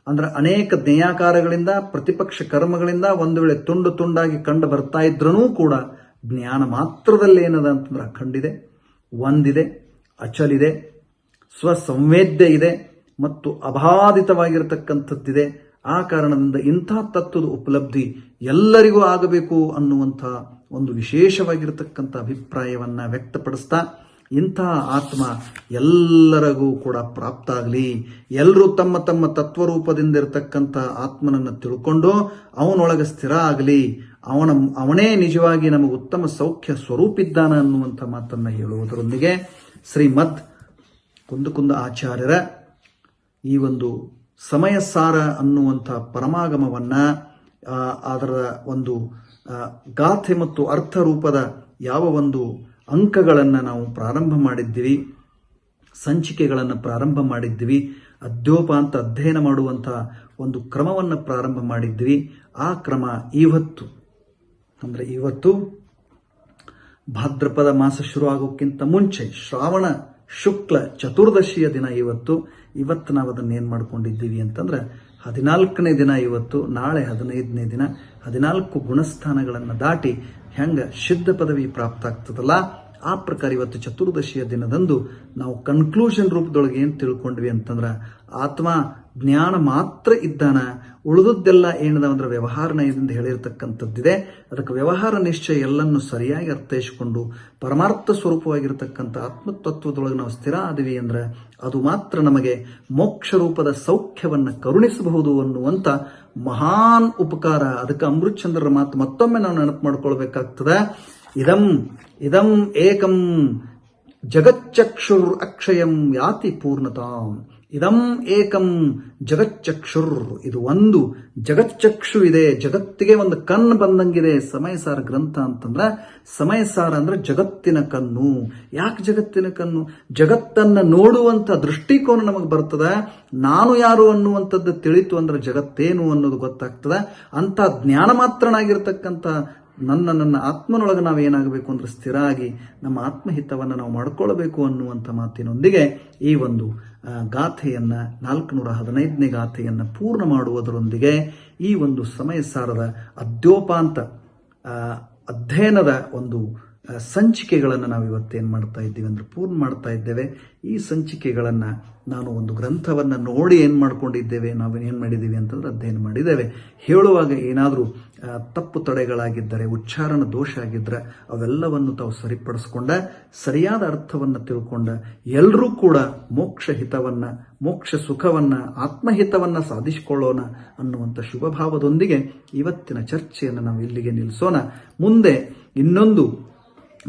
ಅಂದ್ರೆ ಅನೇಕ ಜ್ಞೇಯಾಕಾರಗಳಿಂದ ಪ್ರತಿಪಕ್ಷ ಕರ್ಮಗಳಿಂದ ಒಂದು ವೇಳೆ ತುಂಡು ತುಂಡಾಗಿ ಕಂಡು ಬರ್ತಾ ಇದ್ರೂ ಕೂಡ ಜ್ಞಾನ ಮಾತ್ರದಲ್ಲಿ ಏನದ ಅಂತಂದ್ರೆ ಅಖಂಡಿದೆ, ಒಂದಿದೆ, ಅಚಲಿದೆ, ಸ್ವಸಂವೇದ್ಯ ಇದೆ ಮತ್ತು ಅಬಾಧಿತವಾಗಿರತಕ್ಕಂಥದ್ದಿದೆ. ಆ ಕಾರಣದಿಂದ ಇಂಥ ತತ್ವದ ಉಪಲಬ್ಧಿ ಎಲ್ಲರಿಗೂ ಆಗಬೇಕು ಅನ್ನುವಂಥ ಒಂದು ವಿಶೇಷವಾಗಿರತಕ್ಕಂಥ ಅಭಿಪ್ರಾಯವನ್ನ ವ್ಯಕ್ತಪಡಿಸ್ತಾ ಇಂತಹ ಆತ್ಮ ಎಲ್ಲರಿಗೂ ಕೂಡ ಪ್ರಾಪ್ತ ಆಗಲಿ. ಎಲ್ಲರೂ ತಮ್ಮ ತಮ್ಮ ತತ್ವರೂಪದಿಂದ ಇರತಕ್ಕಂಥ ಆತ್ಮನನ್ನು ತಿಳ್ಕೊಂಡು ಅವನೊಳಗೆ ಸ್ಥಿರ ಆಗಲಿ. ಅವನೇ ನಿಜವಾಗಿ ನಮಗೆ ಉತ್ತಮ ಸೌಖ್ಯ ಸ್ವರೂಪಿದ್ದಾನ ಅನ್ನುವಂಥ ಮಾತನ್ನ ಹೇಳುವುದರೊಂದಿಗೆ ಶ್ರೀಮದ್ ಕುಂದಕುಂದ ಆಚಾರ್ಯರ ಈ ಒಂದು ಸಮಯ ಸಾರ ಅನ್ನುವಂಥ ಪರಮಾಗಮವನ್ನ ಅದರ ಒಂದು ಗಾಥೆ ಮತ್ತು ಅರ್ಥ ರೂಪದ ಯಾವ ಒಂದು ಅಂಕಗಳನ್ನು ನಾವು ಪ್ರಾರಂಭ ಮಾಡಿದ್ದೀವಿ, ಸಂಚಿಕೆಗಳನ್ನು ಪ್ರಾರಂಭ ಮಾಡಿದ್ದೀವಿ, ಅಧ್ಯೋಪಾಂತ ಅಧ್ಯಯನ ಮಾಡುವಂಥ ಒಂದು ಕ್ರಮವನ್ನು ಪ್ರಾರಂಭ ಮಾಡಿದ್ವಿ. ಆ ಕ್ರಮ ಇವತ್ತು ಭಾದ್ರಪದ ಮಾಸ ಶುರು ಆಗೋಕ್ಕಿಂತ ಮುಂಚೆ ಶ್ರಾವಣ ಶುಕ್ಲ ಚತುರ್ದಶಿಯ ದಿನ ಇವತ್ತು ನಾವು ಅದನ್ನು ಏನು ಮಾಡ್ಕೊಂಡಿದ್ದೀವಿ ಅಂತಂದ್ರೆ 14ನೇ ದಿನ ಇವತ್ತು, ನಾಳೆ 15ನೇ ದಿನ. 14 ಗುಣಸ್ಥಾನಗಳನ್ನು ದಾಟಿ ಹೆಂಗ ಸಿದ್ಧ ಪದವಿ ಪ್ರಾಪ್ತ ಆಗ್ತದಲ್ಲ ಆ ಪ್ರಕಾರ ಇವತ್ತು ಚತುರ್ದಶಿಯ ದಿನದಂದು ನಾವು ಕನ್ಕ್ಲೂಷನ್ ರೂಪದೊಳಗೆ ಏನು ತಿಳ್ಕೊಂಡ್ವಿ ಅಂತಂದ್ರೆ ಆತ್ಮ ಜ್ಞಾನ ಮಾತ್ರ ಇದ್ದಾನ, ಉಳಿದದ್ದೆಲ್ಲ ಏನದ ಅಂದ್ರೆ ವ್ಯವಹಾರ ನಯದಿಂದ ಹೇಳಿರ್ತಕ್ಕಂಥದ್ದಿದೆ. ಅದಕ್ಕೆ ವ್ಯವಹಾರ ನಿಶ್ಚಯ ಎಲ್ಲನ್ನು ಸರಿಯಾಗಿ ಅರ್ಥೈಸಿಕೊಂಡು ಪರಮಾರ್ಥ ಸ್ವರೂಪವಾಗಿರ್ತಕ್ಕಂಥ ಆತ್ಮತತ್ವದೊಳಗೆ ನಾವು ಸ್ಥಿರ ಆದ್ವಿ ಅಂದ್ರೆ ಅದು ಮಾತ್ರ ನಮಗೆ ಮೋಕ್ಷ ರೂಪದ ಸೌಖ್ಯವನ್ನು ಕರುಣಿಸಬಹುದು ಅನ್ನುವಂಥ ಮಹಾನ್ ಉಪಕಾರ. ಅದಕ್ಕೆ ಅಮೃತಚಂದ್ರರ ಮಾತು ಮತ್ತೊಮ್ಮೆ ನಾವು ನೆನಪು ಮಾಡ್ಕೊಳ್ಬೇಕಾಗ್ತದೆ. ಇದಂ ಏಕಂ ಜಗಚ್ಚಕ್ಷುರ್ ಅಕ್ಷಯಂ ಯಾತಿ ಪೂರ್ಣತಾಂ. ಇದಂ ಏಕಂ ಜಗಚ್ಚಕ್ಷುರ್, ಇದು ಒಂದು ಜಗಚ್ಚಕ್ಷು ಇದೆ, ಜಗತ್ತಿಗೆ ಒಂದು ಕಣ್ಣು ಬಂದಂಗಿದೆ. ಸಮಯಸಾರ ಗ್ರಂಥ ಅಂತಂದ್ರೆ ಸಮಯಸಾರ ಅಂದ್ರೆ ಜಗತ್ತಿನ ಕಣ್ಣು. ಯಾಕೆ ಜಗತ್ತಿನ ಕಣ್ಣು? ಜಗತ್ತನ್ನ ನೋಡುವಂತ ದೃಷ್ಟಿಕೋನ ನಮಗೆ ಬರ್ತದ. ನಾನು ಯಾರು ಅನ್ನುವಂಥದ್ದು ತಿಳಿತು ಅಂದ್ರೆ ಜಗತ್ತೇನು ಅನ್ನೋದು ಗೊತ್ತಾಗ್ತದ. ಅಂತ ಜ್ಞಾನ ಮಾತ್ರನಾಗಿರ್ತಕ್ಕಂಥ ನನ್ನ ಆತ್ಮನೊಳಗೆ ನಾವು ಏನಾಗಬೇಕು ಅಂದ್ರೆ ಸ್ಥಿರ ಆಗಿ ನಮ್ಮ ಆತ್ಮಹಿತವನ್ನು ನಾವು ಮಾಡ್ಕೊಳ್ಬೇಕು ಅನ್ನುವಂಥ ಮಾತಿನೊಂದಿಗೆ ಈ ಒಂದು ಗಾಥೆಯನ್ನ 415ನೇ ಗಾಥೆಯನ್ನ ಪೂರ್ಣ ಮಾಡುವುದರೊಂದಿಗೆ ಈ ಒಂದು ಸಮಯ ಸಾರದ ಅಧ್ಯೋಪಾಂತ ಅಧ್ಯಯನದ ಒಂದು ಸಂಚಿಕೆಗಳನ್ನು ನಾವು ಇವತ್ತೇನು ಮಾಡ್ತಾ ಇದ್ದೀವಿ ಅಂದ್ರೆ ಪೂರ್ಣ ಮಾಡ್ತಾ ಇದ್ದೇವೆ. ಈ ಸಂಚಿಕೆಗಳನ್ನು ನಾನು ಒಂದು ಗ್ರಂಥವನ್ನು ನೋಡಿ ಏನು ಮಾಡ್ಕೊಂಡಿದ್ದೇವೆ, ನಾವೇನು ಮಾಡಿದ್ದೀವಿ ಅಂತಂದ್ರೆ ಅಧ್ಯಯನ ಮಾಡಿದ್ದೇವೆ. ಹೇಳುವಾಗ ಏನಾದರೂ ತಪ್ಪು ತಡೆಗಳಾಗಿದ್ದರೆ, ಉಚ್ಚಾರಣ ದೋಷ ಆಗಿದ್ದರೆ ಅವೆಲ್ಲವನ್ನು ತಾವು ಸರಿಪಡಿಸ್ಕೊಂಡ ಸರಿಯಾದ ಅರ್ಥವನ್ನು ತಿಳ್ಕೊಂಡ ಎಲ್ಲರೂ ಕೂಡ ಮೋಕ್ಷ ಹಿತವನ್ನು, ಮೋಕ್ಷ ಸುಖವನ್ನು, ಆತ್ಮಹಿತವನ್ನು ಸಾಧಿಸಿಕೊಳ್ಳೋಣ ಅನ್ನುವಂಥ ಶುಭ ಭಾವದೊಂದಿಗೆ ಇವತ್ತಿನ ಚರ್ಚೆಯನ್ನು ನಾವು ಇಲ್ಲಿಗೆ ನಿಲ್ಲಿಸೋಣ. ಮುಂದೆ ಇನ್ನೊಂದು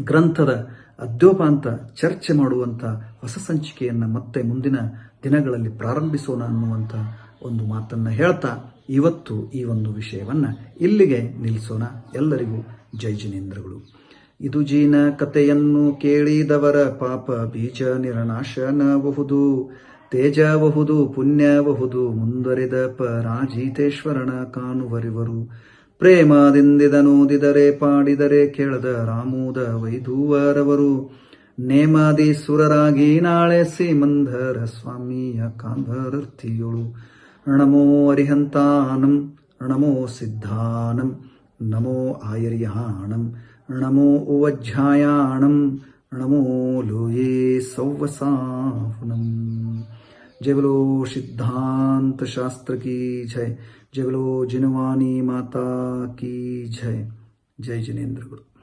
ಗ್ರಂಥದ ಅದ್ಯೋಪಾಂತ ಚರ್ಚೆ ಮಾಡುವಂಥ ಹೊಸ ಸಂಚಿಕೆಯನ್ನು ಮತ್ತೆ ಮುಂದಿನ ದಿನಗಳಲ್ಲಿ ಪ್ರಾರಂಭಿಸೋಣ ಅನ್ನುವಂಥ ಒಂದು ಮಾತನ್ನು ಹೇಳ್ತಾ ಇವತ್ತು ಈ ಒಂದು ವಿಷಯವನ್ನು ಇಲ್ಲಿಗೆ ನಿಲ್ಲಿಸೋಣ. ಎಲ್ಲರಿಗೂ ಜೈ ಜಿನೇಂದ್ರಗಳು. ಇದು ಜೀನ ಕಥೆಯನ್ನು ಕೇಳಿದವರ ಪಾಪ ಬೀಜ ನಿರ್ನಾಶನಬಹುದು, ತೇಜಬಹುದು, ಪುಣ್ಯಬಹುದು, ಮುಂದುವರಿದ ಪರಾಜಿತೇಶ್ವರನ ಕಾಣುವರಿವರು. ಪ್ರೇಮದಿಂದಿದನೋದಿದರೆ ಪಾಡಿದರೆ ಕೇಳದ ರಾಮೋದ ವೈಧೂವರವರು. ನೇಮಾದಿ ಸುರರಾಗಿ ನಾಳೆ ಶ್ರೀಮಂಧರ ಸ್ವಾಮಿಯ ಕಾಂಧರರ್ಥಿಯೋಳು. ನಮೋ ಅರಿಹಂತಾನಂ, ನಮೋ ಸಿದ್ಧಾನಂ, ನಮೋ ಆಯರ್ಯಾಣಂ, ನಮೋ ಉವಜ್ಜಾಯಾಣಂ, ನಮೋ ಲೋಯೇ ಸೌವಸಾಹುನಂ. जय बोलो सिद्धांत शास्त्र की जय. जय बोलो जिनवानी माता की जय. जय जिनेंद्र गुरु.